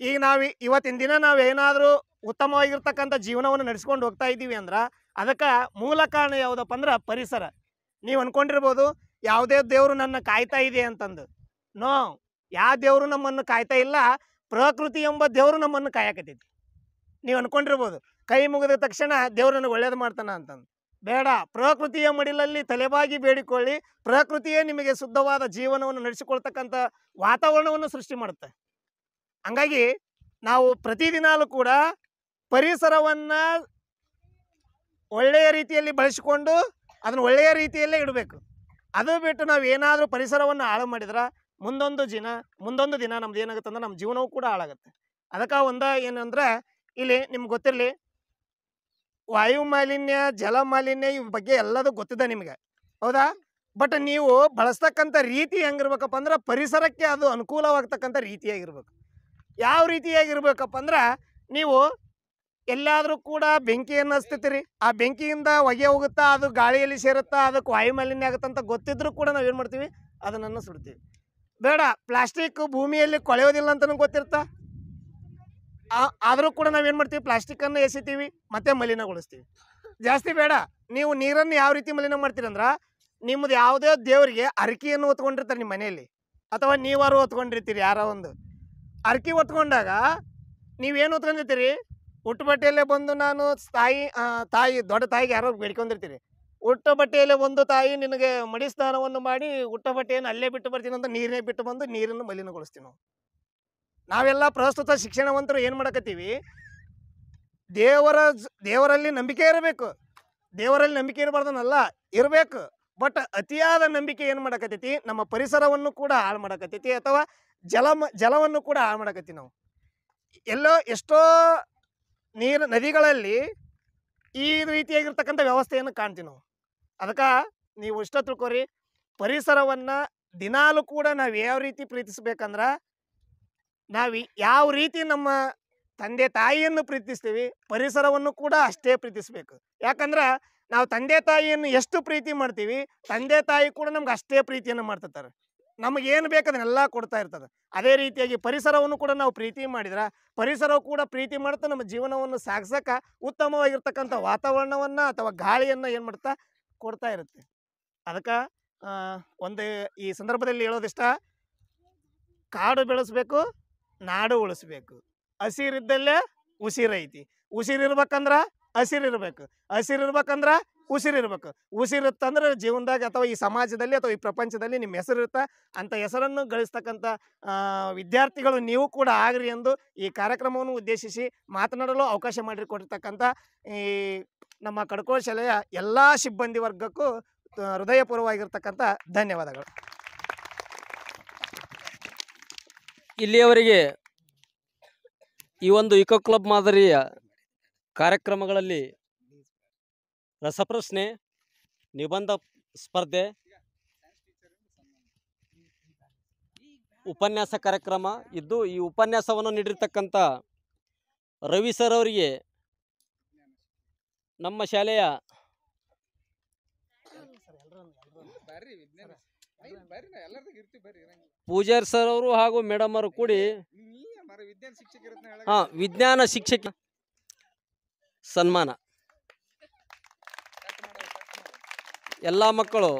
ಈಗ ನಾವು ಇವತ್ತಿನ ದಿನ ನಾವು ಏನಾದರೂ ಉತ್ತಮವಾಗಿರ್ತಕ್ಕಂಥ ಜೀವನವನ್ನು ನಡೆಸ್ಕೊಂಡು ಹೋಗ್ತಾ ಇದ್ದೀವಿ ಅಂದ್ರೆ ಅದಕ್ಕೆ ಮೂಲ ಕಾರಣ ಯಾವುದಪ್ಪ ಅಂದ್ರೆ ಪರಿಸರ. ನೀವು ಅಂದ್ಕೊಂಡಿರ್ಬೋದು ಯಾವುದೇ ದೇವರು ನನ್ನ ಕಾಯ್ತಾ ಇದೆ ಅಂತಂದು. ನೋ, ಯಾವ ದೇವರು ನಮ್ಮನ್ನು ಕಾಯ್ತಾ ಇಲ್ಲ, ಪ್ರಕೃತಿ ಎಂಬ ದೇವರು ನಮ್ಮನ್ನು ಕಾಯಕತ್ತೈತಿ. ನೀವು ಅಂದ್ಕೊಂಡಿರ್ಬೋದು ಕೈ ಮುಗಿದ ತಕ್ಷಣ ದೇವರು ನನಗೆ ಒಳ್ಳೇದು ಮಾಡ್ತಾನೆ ಅಂತಂದು. ಬೇಡ. ಪ್ರಕೃತಿಯ ಮಡಿಲಲ್ಲಿ ತಲೆಬಾಗಿ ಬೇಡಿಕೊಳ್ಳಿ, ಪ್ರಕೃತಿಯೇ ನಿಮಗೆ ಶುದ್ಧವಾದ ಜೀವನವನ್ನು ನಡೆಸಿಕೊಳ್ತಕ್ಕಂಥ ವಾತಾವರಣವನ್ನು ಸೃಷ್ಟಿ ಮಾಡುತ್ತೆ. ಹಂಗಾಗಿ ನಾವು ಪ್ರತಿದಿನಾಲೂ ಕೂಡ ಪರಿಸರವನ್ನು ಒಳ್ಳೆಯ ರೀತಿಯಲ್ಲಿ ಬಳಸಿಕೊಂಡು ಅದನ್ನು ಒಳ್ಳೆಯ ರೀತಿಯಲ್ಲೇ ಇಡಬೇಕು. ಅದು ಬಿಟ್ಟು ನಾವು ಏನಾದರೂ ಪರಿಸರವನ್ನು ಹಾಳು ಮಾಡಿದ್ರೆ ಮುಂದೊಂದು ದಿನ ನಮ್ದು ಏನಾಗುತ್ತೆ ಅಂದ್ರೆ ನಮ್ಮ ಜೀವನವೂ ಕೂಡ ಹಾಳಾಗುತ್ತೆ. ಅದಕ್ಕೆ ಏನಂದ್ರೆ ಇಲ್ಲಿ ನಿಮ್ಗೆ ಗೊತ್ತಿರಲಿ, ವಾಯು ಮಾಲಿನ್ಯ, ಜಲ ಮಾಲಿನ್ಯ ಇವ್ ಬಗ್ಗೆ ಎಲ್ಲದೂ ಗೊತ್ತಿದೆ ನಿಮಗೆ, ಹೌದಾ? ಬಟ್ ನೀವು ಬಳಸ್ತಕ್ಕಂಥ ರೀತಿ ಹೆಂಗಿರ್ಬೇಕಪ್ಪ ಅಂದ್ರೆ ಪರಿಸರಕ್ಕೆ ಅದು ಅನುಕೂಲವಾಗ್ತಕ್ಕಂಥ ರೀತಿಯಾಗಿರ್ಬೇಕು. ಯಾವ ರೀತಿಯಾಗಿರ್ಬೇಕಪ್ಪ ಅಂದ್ರೆ, ನೀವು ಎಲ್ಲಾದರೂ ಕೂಡ ಬೆಂಕಿಯನ್ನು ಹಚ್ತಿರ್ತೀರಿ, ಆ ಬೆಂಕಿಯಿಂದ ಹೊಗೆ ಹೋಗುತ್ತಾ, ಅದು ಗಾಳಿಯಲ್ಲಿ ಸೇರುತ್ತಾ, ಅದಕ್ಕೆ ವಾಯು ಮಾಲಿನ್ಯ ಆಗುತ್ತಂತ ಗೊತ್ತಿದ್ರೂ ಕೂಡ ನಾವೇನು ಮಾಡ್ತೀವಿ, ಅದನ್ನು ಸುಡ್ತೀವಿ. ಬೇಡ. ಪ್ಲಾಸ್ಟಿಕ್ ಭೂಮಿಯಲ್ಲಿ ಕೊಳೆಯೋದಿಲ್ಲ ಅಂತಲೂ ಗೊತ್ತಿರ್ತಾ, ಆದರೂ ಕೂಡ ನಾವೇನು ಮಾಡ್ತೀವಿ, ಪ್ಲಾಸ್ಟಿಕ್ಕನ್ನು ಎಸಿತೀವಿ ಮತ್ತು ಮಲಿನಗೊಳಿಸ್ತೀವಿ. ಜಾಸ್ತಿ ಬೇಡ. ನೀವು ನೀರನ್ನು ಯಾವ ರೀತಿ ಮಲಿನ ಮಾಡ್ತೀರಂದ್ರೆ, ನಿಮ್ಮದು ಯಾವುದೇ ದೇವರಿಗೆ ಅರಿಕೆಯನ್ನು ಹೊತ್ಕೊಂಡಿರ್ತಾರೆ ನಿಮ್ಮ ಮನೆಯಲ್ಲಿ, ಅಥವಾ ನೀವಾರು ಹೊತ್ಕೊಂಡಿರ್ತೀರಿ. ಯಾರೋ ಒಂದು ಅರಿಕೆ ಹೊತ್ಕೊಂಡಾಗ ನೀವೇನು ಹೊತ್ಕೊಂಡಿರ್ತೀರಿ, ಹುಟ್ಟು ಬಟ್ಟೆಯಲ್ಲೇ ಬಂದು ನಾನು ತಾಯಿ ದೊಡ್ಡ ತಾಯಿಗೆ ಯಾರೋ ಬೇಡ್ಕೊಂಡಿರ್ತೀರಿ, ಹುಟ್ಟ ಬಟ್ಟೆಯಲ್ಲೇ ಒಂದು ತಾಯಿ ನಿನಗೆ ಮಡಿ ಸ್ನಾನವನ್ನು ಮಾಡಿ ಹುಟ್ಟ ಬಟ್ಟೆಯನ್ನು ಅಲ್ಲೇ ಬಿಟ್ಟು ಬರ್ತೀನಿ ಅಂತ ನೀರನ್ನೇ ಬಿಟ್ಟು ಬಂದು ನೀರನ್ನು ಮಲಿನಗೊಳಿಸ್ತೀವಿ. ನಾವೆಲ್ಲ ಪ್ರಸ್ತುತ ಶಿಕ್ಷಣವಂತರು ಏನು ಮಾಡಕತ್ತೀವಿ, ದೇವರಲ್ಲಿ ನಂಬಿಕೆ ಇರಬೇಕು, ದೇವರಲ್ಲಿ ನಂಬಿಕೆ ಇರಬಾರ್ದನ್ನಲ್ಲ, ಇರಬೇಕು. ಬಟ್ ಅತಿಯಾದ ನಂಬಿಕೆ ಏನು ಮಾಡಕತ್ತೈತಿ, ನಮ್ಮ ಪರಿಸರವನ್ನು ಕೂಡ ಹಾಳು ಮಾಡಕತ್ತೈತಿ, ಅಥವಾ ಜಲವನ್ನು ಕೂಡ ಹಾಳು ಮಾಡಕತ್ತೀವಿ. ನಾವು ಎಷ್ಟೋ ನದಿಗಳಲ್ಲಿ ಈ ರೀತಿಯಾಗಿರ್ತಕ್ಕಂಥ ವ್ಯವಸ್ಥೆಯನ್ನು ಕಾಣ್ತೀವಿ ನಾವು. ಅದಕ್ಕೆ ನೀವು ಇಷ್ಟ ತಿಳ್ಕೊರಿ, ಪರಿಸರವನ್ನು ದಿನಾಲೂ ಕೂಡ ನಾವು ಯಾವ ರೀತಿ ಪ್ರೀತಿಸ್ಬೇಕಂದ್ರೆ, ನಾವು ಯಾವ ರೀತಿ ನಮ್ಮ ತಂದೆ ತಾಯಿಯನ್ನು ಪ್ರೀತಿಸ್ತೀವಿ, ಪರಿಸರವನ್ನು ಕೂಡ ಅಷ್ಟೇ ಪ್ರೀತಿಸಬೇಕು. ಯಾಕಂದ್ರೆ ನಾವು ತಂದೆ ತಾಯಿಯನ್ನು ಎಷ್ಟು ಪ್ರೀತಿ ಮಾಡ್ತೀವಿ, ತಂದೆ ತಾಯಿ ಕೂಡ ನಮ್ಗೆ ಅಷ್ಟೇ ಪ್ರೀತಿಯನ್ನು ಮಾಡ್ತಿರ್ತಾರೆ. ನಮಗೇನು ಬೇಕು ಅದನ್ನೆಲ್ಲ ಕೊಡ್ತಾ ಇರ್ತದೆ. ಅದೇ ರೀತಿಯಾಗಿ ಪರಿಸರವನ್ನು ಕೂಡ ನಾವು ಪ್ರೀತಿ ಮಾಡಿದ್ರೆ ಪರಿಸರವು ಕೂಡ ಪ್ರೀತಿ ಮಾಡ್ತಾ ನಮ್ಮ ಜೀವನವನ್ನು ಸಾಗಿಸೋಕೆ ಉತ್ತಮವಾಗಿರ್ತಕ್ಕಂಥ ವಾತಾವರಣವನ್ನು ಅಥವಾ ಗಾಳಿಯನ್ನು ಏನು ಮಾಡ್ತಾ ಕೊಡ್ತಾ ಇರುತ್ತೆ. ಅದಕ್ಕೆ ಒಂದು ಈ ಸಂದರ್ಭದಲ್ಲಿ ಹೇಳೋದಿಷ್ಟ, ಕಾಡು ಬೆಳೆಸ್ಬೇಕು, ನಾಡು ಉಳಿಸ್ಬೇಕು. ಹಸಿರಿದ್ದಲ್ಲೇ ಉಸಿರೈತಿ. ಉಸಿರಿರ್ಬೇಕಂದ್ರೆ ಹಸಿರಿರ್ಬೇಕು, ಹಸಿರಿರ್ಬೇಕಂದ್ರೆ ಉಸಿರಿರ್ಬೇಕು. ಉಸಿರುತ್ತಂದ್ರೆ ಜೀವನದಾಗ ಅಥವಾ ಈ ಸಮಾಜದಲ್ಲಿ ಅಥವಾ ಈ ಪ್ರಪಂಚದಲ್ಲಿ ನಿಮ್ಮ ಹೆಸರಿರುತ್ತೆ. ಅಂಥ ಹೆಸರನ್ನು ಗಳಿಸ್ತಕ್ಕಂಥ ವಿದ್ಯಾರ್ಥಿಗಳು ನೀವು ಕೂಡ ಆಗ್ರಿ ಎಂದು ಈ ಕಾರ್ಯಕ್ರಮವನ್ನು ಉದ್ದೇಶಿಸಿ ಮಾತನಾಡಲು ಅವಕಾಶ ಮಾಡಿಕೊಟ್ಟಿರ್ತಕ್ಕಂಥ ಈ ನಮ್ಮ ಕಡ್ಕೋಳ ಶಾಲೆಯ ಎಲ್ಲ ಸಿಬ್ಬಂದಿ ವರ್ಗಕ್ಕೂ ಹೃದಯಪೂರ್ವವಾಗಿರ್ತಕ್ಕಂಥ ಧನ್ಯವಾದಗಳು. ಇಲ್ಲಿಯವರೆಗೆ ಈ ಒಂದು ಇಕೋ ಕ್ಲಬ್ ಮಾದರಿಯ ಕಾರ್ಯಕ್ರಮಗಳಲ್ಲಿ ರಸಪ್ರಶ್ನೆ, ನಿಬಂಧ ಸ್ಪರ್ಧೆ, ಉಪನ್ಯಾಸ ಕಾರ್ಯಕ್ರಮ ಇದ್ದು, ಈ ಉಪನ್ಯಾಸವನ್ನು ನೀಡಿರ್ತಕ್ಕಂಥ ರವಿ ಸರ್ ಅವರಿಗೆ ನಮ್ಮ ಶಾಲೆಯ ಪೂಜಾರಿ ಸರ್ ಅವರು ಹಾಗೂ ಮೇಡಮ್ ಅವರು ಕೂಡಿ ವಿಜ್ಞಾನ ಶಿಕ್ಷಕ ಸನ್ಮಾನ. ಎಲ್ಲ ಮಕ್ಕಳು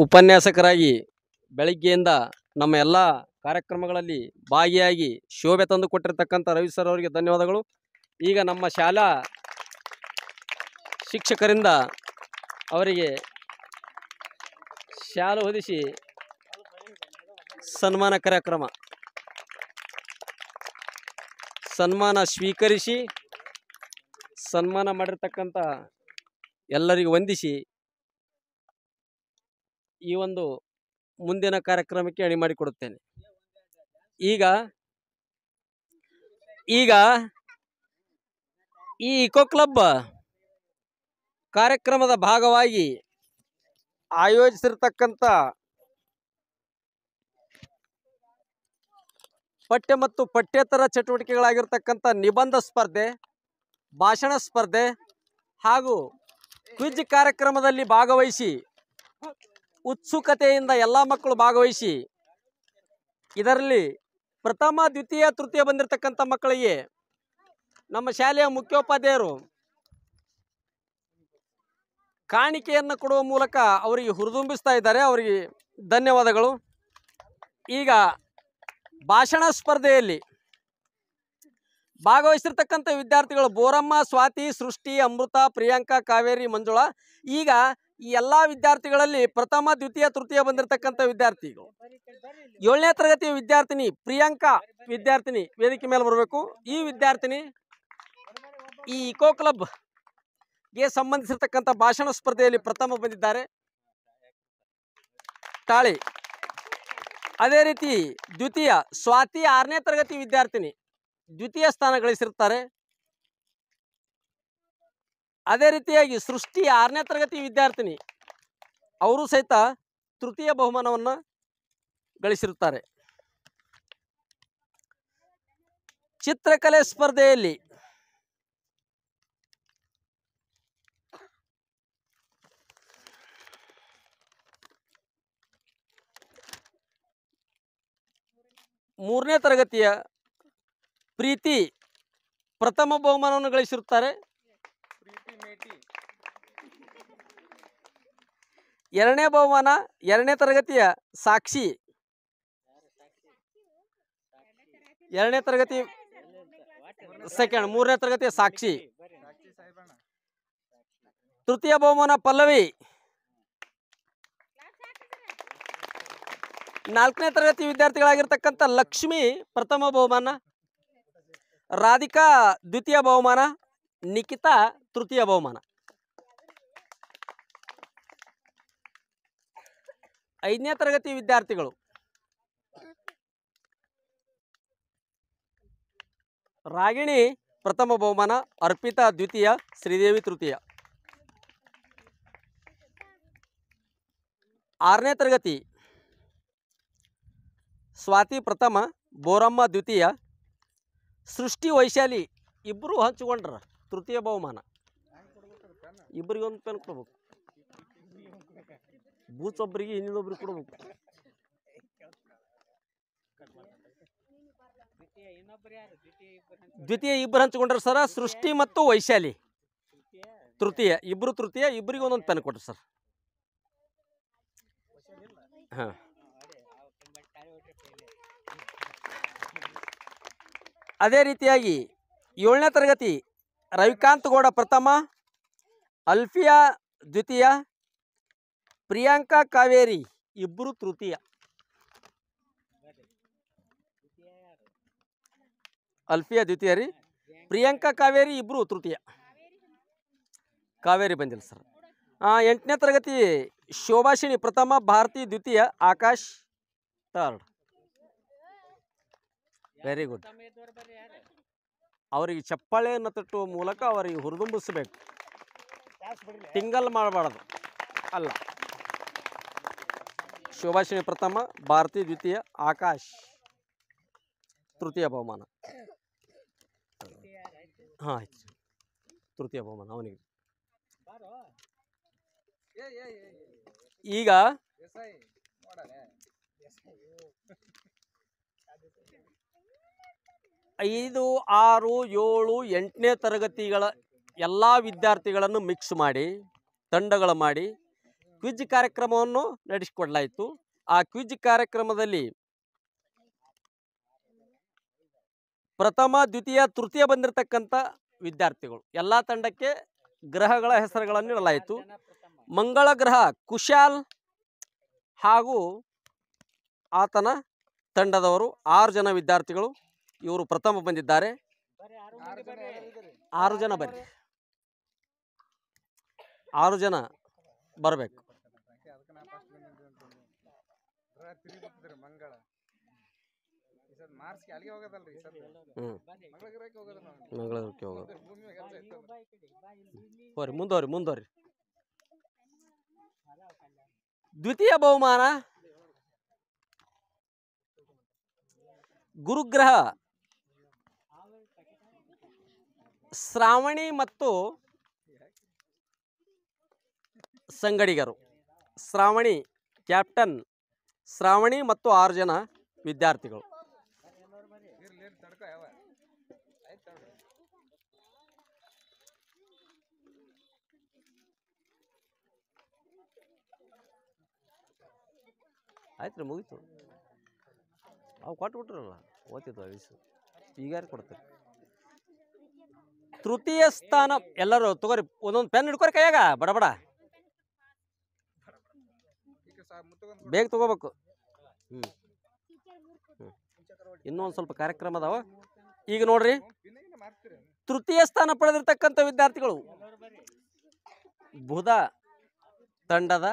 ಉಪನ್ಯಾಸಕರಾಗಿ ಬೆಳಿಗ್ಗೆಯಿಂದ ನಮ್ಮ ಎಲ್ಲ ಕಾರ್ಯಕ್ರಮಗಳಲ್ಲಿ ಭಾಗಿಯಾಗಿ ಶೋಭೆ ತಂದು ಕೊಟ್ಟಿರ್ತಕ್ಕಂಥ ರವಿ ಸರ್ ಅವರಿಗೆ ಧನ್ಯವಾದಗಳು. ಈಗ ನಮ್ಮ ಶಾಲಾ ಶಿಕ್ಷಕರಿಂದ ಅವರಿಗೆ ಶಾಲು ಹೊದಿಸಿ ಸನ್ಮಾನ ಕಾರ್ಯಕ್ರಮ, ಸನ್ಮಾನ ಸ್ವೀಕರಿಸಿ ಸನ್ಮಾನ ಮಾಡಿರ್ತಕ್ಕಂಥ ಎಲ್ಲರಿಗೂ ವಂದಿಸಿ ಈ ಒಂದು ಮುಂದಿನ ಕಾರ್ಯಕ್ರಮಕ್ಕೆ ಅಣಿ ಮಾಡಿಕೊಡುತ್ತೇನೆ. ಈಗ ಈ ಇಕೋ ಕ್ಲಬ್ ಕಾರ್ಯಕ್ರಮದ ಭಾಗವಾಗಿ ಆಯೋಜಿಸಿರ್ತಕ್ಕಂಥ ಪಠ್ಯ ಮತ್ತು ಪಠ್ಯೇತರ ಚಟುವಟಿಕೆಗಳಾಗಿರ್ತಕ್ಕಂಥ ನಿಬಂಧ ಸ್ಪರ್ಧೆ, ಭಾಷಣ ಸ್ಪರ್ಧೆ ಹಾಗೂ ಕ್ವಿಜ್ ಕಾರ್ಯಕ್ರಮದಲ್ಲಿ ಭಾಗವಹಿಸಿ ಉತ್ಸುಕತೆಯಿಂದ ಎಲ್ಲ ಮಕ್ಕಳು ಭಾಗವಹಿಸಿ ಇದರಲ್ಲಿ ಪ್ರಥಮ, ದ್ವಿತೀಯ, ತೃತೀಯ ಬಂದಿರತಕ್ಕಂಥ ಮಕ್ಕಳಿಗೆ ನಮ್ಮ ಶಾಲೆಯ ಮುಖ್ಯೋಪಾಧ್ಯಾಯರು ಕಾಣಿಕೆಯನ್ನು ಕೊಡುವ ಮೂಲಕ ಅವರಿಗೆ ಹುರಿದುಂಬಿಸ್ತಾ ಇದ್ದಾರೆ. ಅವರಿಗೆ ಧನ್ಯವಾದಗಳು. ಈಗ ಭಾಷಣ ಸ್ಪರ್ಧೆಯಲ್ಲಿ ಭಾಗವಹಿಸಿರ್ತಕ್ಕಂಥ ವಿದ್ಯಾರ್ಥಿಗಳು ಬೋರಮ್ಮ, ಸ್ವಾತಿ, ಸೃಷ್ಟಿ, ಅಮೃತ, ಪ್ರಿಯಾಂಕಾ, ಕಾವೇರಿ, ಮಂಜುಳಾ. ಈಗ ಈ ಎಲ್ಲ ವಿದ್ಯಾರ್ಥಿಗಳಲ್ಲಿ ಪ್ರಥಮ, ದ್ವಿತೀಯ, ತೃತೀಯ ಬಂದಿರತಕ್ಕಂಥ ವಿದ್ಯಾರ್ಥಿಗಳು 7ನೇ ತರಗತಿಯ ವಿದ್ಯಾರ್ಥಿನಿ ಪ್ರಿಯಾಂಕಾ ವಿದ್ಯಾರ್ಥಿನಿ ವೇದಿಕೆ ಮೇಲೆ ಬರಬೇಕು. ಈ ವಿದ್ಯಾರ್ಥಿನಿ ಈ ಇಕೋ ಕ್ಲಬ್ಗೆ ಸಂಬಂಧಿಸಿರ್ತಕ್ಕಂಥ ಭಾಷಣ ಸ್ಪರ್ಧೆಯಲ್ಲಿ ಪ್ರಥಮ ಬಂದಿದ್ದಾರೆ. ತಾಳಿ. ಅದೇ ರೀತಿ ದ್ವಿತೀಯ ಸ್ವಾತಿ 6ನೇ ತರಗತಿ ವಿದ್ಯಾರ್ಥಿನಿ ದ್ವಿತೀಯ ಸ್ಥಾನ ಗಳಿಸಿರ್ತಾರೆ. ಅದೇ ರೀತಿಯಾಗಿ ಸೃಷ್ಟಿ 6ನೇ ತರಗತಿ ವಿದ್ಯಾರ್ಥಿನಿ ಅವರು ಸಹಿತ ತೃತೀಯ ಬಹುಮಾನವನ್ನು ಗಳಿಸಿರುತ್ತಾರೆ. ಚಿತ್ರಕಲೆ ಸ್ಪರ್ಧೆಯಲ್ಲಿ ಮೂರನೇ ತರಗತಿಯ ಪ್ರೀತಿ ಪ್ರಥಮ ಬಹುಮಾನವನ್ನು ಗಳಿಸಿರುತ್ತಾರೆ. ಎರಡನೇ ಬಹುಮಾನ 2ನೇ ತರಗತಿಯ ಸಾಕ್ಷಿ, 2ನೇ ತರಗತಿ ಸೆಕೆಂಡ್, 3ನೇ ತರಗತಿಯ ಸಾಕ್ಷಿ. ತೃತೀಯ ಬಹುಮಾನ ಪಲ್ಲವಿ, 4ನೇ ತರಗತಿ ವಿದ್ಯಾರ್ಥಿಗಳಾಗಿರ್ತಕ್ಕಂಥ ಲಕ್ಷ್ಮಿ ಪ್ರಥಮ ಬಹುಮಾನ, ರಾಧಿಕಾ ದ್ವಿತೀಯ ಬಹುಮಾನ, ನಿಖಿತಾ ತೃತೀಯ ಬಹುಮಾನ. 5ನೇ ತರಗತಿ ವಿದ್ಯಾರ್ಥಿಗಳು ರಾಗಿಣಿ ಪ್ರಥಮ ಬಹುಮಾನ, ಅರ್ಪಿತಾ ದ್ವಿತೀಯ, ಶ್ರೀದೇವಿ ತೃತೀಯ. 6ನೇ ತರಗತಿ ಸ್ವಾತಿ ಪ್ರಥಮ, ಬೋರಮ್ಮ ದ್ವಿತೀಯ, ಸೃಷ್ಟಿ ವೈಶಾಲಿ ಇಬ್ಬರು ಹಂಚಿಕೊಂಡ್ರ ತೃತೀಯ ಬಹುಮಾನ. ಇಬ್ಬರಿಗೆ ಒಂದು ಪೆನ್ ಕೊಡ್ಬೇಕು, ಬೂಚ್ ಒಬ್ಬರಿಗೆ ಇನ್ನೊಬ್ಬರಿಗೆ ಕೊಡ್ಬೇಕು. ದ್ವಿತೀಯ ಇಬ್ಬರು ಹಂಚಿಕೊಂಡ್ರ ಸರ್, ಸೃಷ್ಟಿ ಮತ್ತು ವೈಶಾಲಿ. ತೃತೀಯ ಇಬ್ಬರಿಗೆ ಒಂದೊಂದು ಪೆನ್ ಕೊಡ್ರಿ ಸರ್. ಹಾಂ, ಅದೇ ರೀತಿಯಾಗಿ 7ನೇ ತರಗತಿ ರವಿಕಾಂತ್ ಗೌಡ ಪ್ರಥಮ, ಅಲ್ಫಿಯಾ ದ್ವಿತೀಯ, ಪ್ರಿಯಾಂಕಾ ಕಾವೇರಿ ಇಬ್ಬರು ತೃತೀಯ. ಅಲ್ಫಿಯಾ ದ್ವಿತೀಯ ರೀ, ಪ್ರಿಯಾಂಕಾ ಕಾವೇರಿ ಇಬ್ಬರು ತೃತೀಯ. ಕಾವೇರಿ ಬಂದಿಲ್ಲ ಸರ್. 8ನೇ ತರಗತಿ ಶೋಭಾಷಿಣಿ ಪ್ರಥಮ, ಭಾರತಿ ದ್ವಿತೀಯ, ಆಕಾಶ್ ಥರ್ಡ್. Very good. ಅವರಿಗೆ ಚಪ್ಪಾಳೆಯನ್ನು ತಟ್ಟುವ ಮೂಲಕ ಅವರಿಗೆ ಹುರಿದುಂಬಿಸಬೇಕು, ಟಿಂಗಲ್ ಮಾಡಬಾರ್ದು. ಅಲ್ಲ, ಶೋಭಾಷಿಣಿ ಪ್ರಥಮ, ಭಾರತಿ ದ್ವಿತೀಯ, ಆಕಾಶ್ ತೃತೀಯ ಬಹುಮಾನ. ಹಾಂ ಆಯ್ತು, ತೃತೀಯ ಬಹುಮಾನ ಅವನಿಗೆ. ಈಗ 5, 6, 7, 8ನೇ ತರಗತಿಗಳ ಎಲ್ಲ ವಿದ್ಯಾರ್ಥಿಗಳನ್ನು ಮಿಕ್ಸ್ ಮಾಡಿ ತಂಡಗಳು ಮಾಡಿ ಕ್ವಿಜ್ ಕಾರ್ಯಕ್ರಮವನ್ನು ನಡೆಸಿಕೊಡಲಾಯಿತು. ಆ ಕ್ವಿಜ್ ಕಾರ್ಯಕ್ರಮದಲ್ಲಿ ಪ್ರಥಮ, ದ್ವಿತೀಯ, ತೃತೀಯ ಬಂದಿರತಕ್ಕಂಥ ವಿದ್ಯಾರ್ಥಿಗಳು ಎಲ್ಲ ತಂಡಕ್ಕೆ ಗ್ರಹಗಳ ಹೆಸರುಗಳನ್ನು ಇಡಲಾಯಿತು. ಮಂಗಳ ಗ್ರಹ ಕುಶಾಲ್ ಹಾಗೂ ಆತನ ತಂಡದವರು 6 ಜನ ವಿದ್ಯಾರ್ಥಿಗಳು ಇವರು ಪ್ರಥಮ ಬಂದಿದ್ದಾರೆ. 6 ಜನ ಬರ್ರಿ, 6 ಜನ ಬರಬೇಕು. ಮಂಗಳೂರಿಗೆ ಹೋಗೋದು. ಹೋರಿ ಮುಂದೋರಿ. ದ್ವಿತೀಯ ಬಹುಮಾನ ಗುರುಗ್ರಹ ಶ್ರಾವಣಿ ಮತ್ತು ಸಂಗಡಿಗರು. ಶ್ರಾವಣಿ ಕ್ಯಾಪ್ಟನ್ ಶ್ರಾವಣಿ ಮತ್ತು 6 ಜನ ವಿದ್ಯಾರ್ಥಿಗಳು. ಆಯ್ತು ರೀ, ಮುಗೀತು. ಅವು ಕೊಟ್ಬಿಟ್ರಲ್ಲ, ಓದ್ತಿದ್ವು ವಯಸ್ಸು. ಈಗ ಯಾರು ಕೊಡ್ತಾರೆ? ತೃತೀಯ ಸ್ಥಾನ ಎಲ್ಲರೂ ತಗೋರಿ, ಒಂದೊಂದು ಪೆನ್ ಹಿಡ್ಕೋರಿ ಕೈಯಾಗ, ಬಡ ಬೇಗ ತಗೋಬೇಕು. ಇನ್ನೊಂದು ಸ್ವಲ್ಪ ಕಾರ್ಯಕ್ರಮ ಅದಾವ. ಈಗ ನೋಡ್ರಿ, ತೃತೀಯ ಸ್ಥಾನ ಪಡೆದಿರ್ತಕ್ಕಂಥ ವಿದ್ಯಾರ್ಥಿಗಳು ಬುಧ ತಂಡದ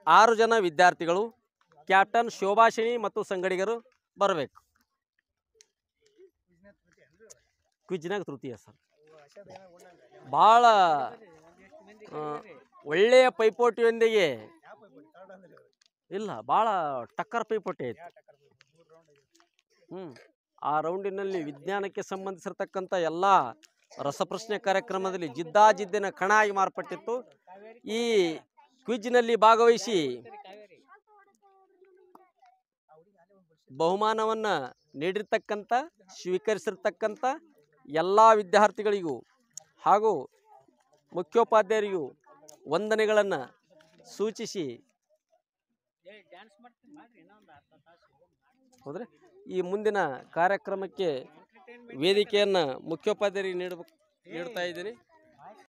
6 ಜನ ವಿದ್ಯಾರ್ಥಿಗಳು, ಕ್ಯಾಪ್ಟನ್ ಶೋಭಾಷಿಣಿ ಮತ್ತು ಸಂಗಡಿಗರು ಬರಬೇಕು. ಕ್ವಿಜ್ನಾಗ ತೃತೀಯ ಸರ್. ಭಾಳ ಒಳ್ಳೆಯ ಪೈಪೋಟಿಯೊಂದಿಗೆ ಇಲ್ಲ, ಭಾಳ ಟಕ್ಕರ್ ಪೈಪೋಟಿ ಐತಿ. ಆ ರೌಂಡಿನಲ್ಲಿ ವಿಜ್ಞಾನಕ್ಕೆ ಸಂಬಂಧಿಸಿರ್ತಕ್ಕಂಥ ಎಲ್ಲ ರಸಪ್ರಶ್ನೆ ಕಾರ್ಯಕ್ರಮದಲ್ಲಿ ಜಿದ್ದಾಜಿದ್ದಿನ ಕಣ ಆಗಿ ಮಾರ್ಪಟ್ಟಿತ್ತು. ಈ ಕ್ವಿಜ್ನಲ್ಲಿ ಭಾಗವಹಿಸಿ ಬಹುಮಾನವನ್ನು ನೀಡಿರ್ತಕ್ಕಂಥ ಸ್ವೀಕರಿಸಿರ್ತಕ್ಕಂಥ ಎಲ್ಲ ವಿದ್ಯಾರ್ಥಿಗಳಿಗೂ ಹಾಗೂ ಮುಖ್ಯೋಪಾಧ್ಯಾಯರಿಗೂ ವಂದನೆಗಳನ್ನು ಸೂಚಿಸಿ ಹೋದರೆ ಈ ಮುಂದಿನ ಕಾರ್ಯಕ್ರಮಕ್ಕೆ ವೇದಿಕೆಯನ್ನು ಮುಖ್ಯೋಪಾಧ್ಯಾಯರಿಗೆ ನೀಡ್ತಾ ಇದ್ದೀನಿ.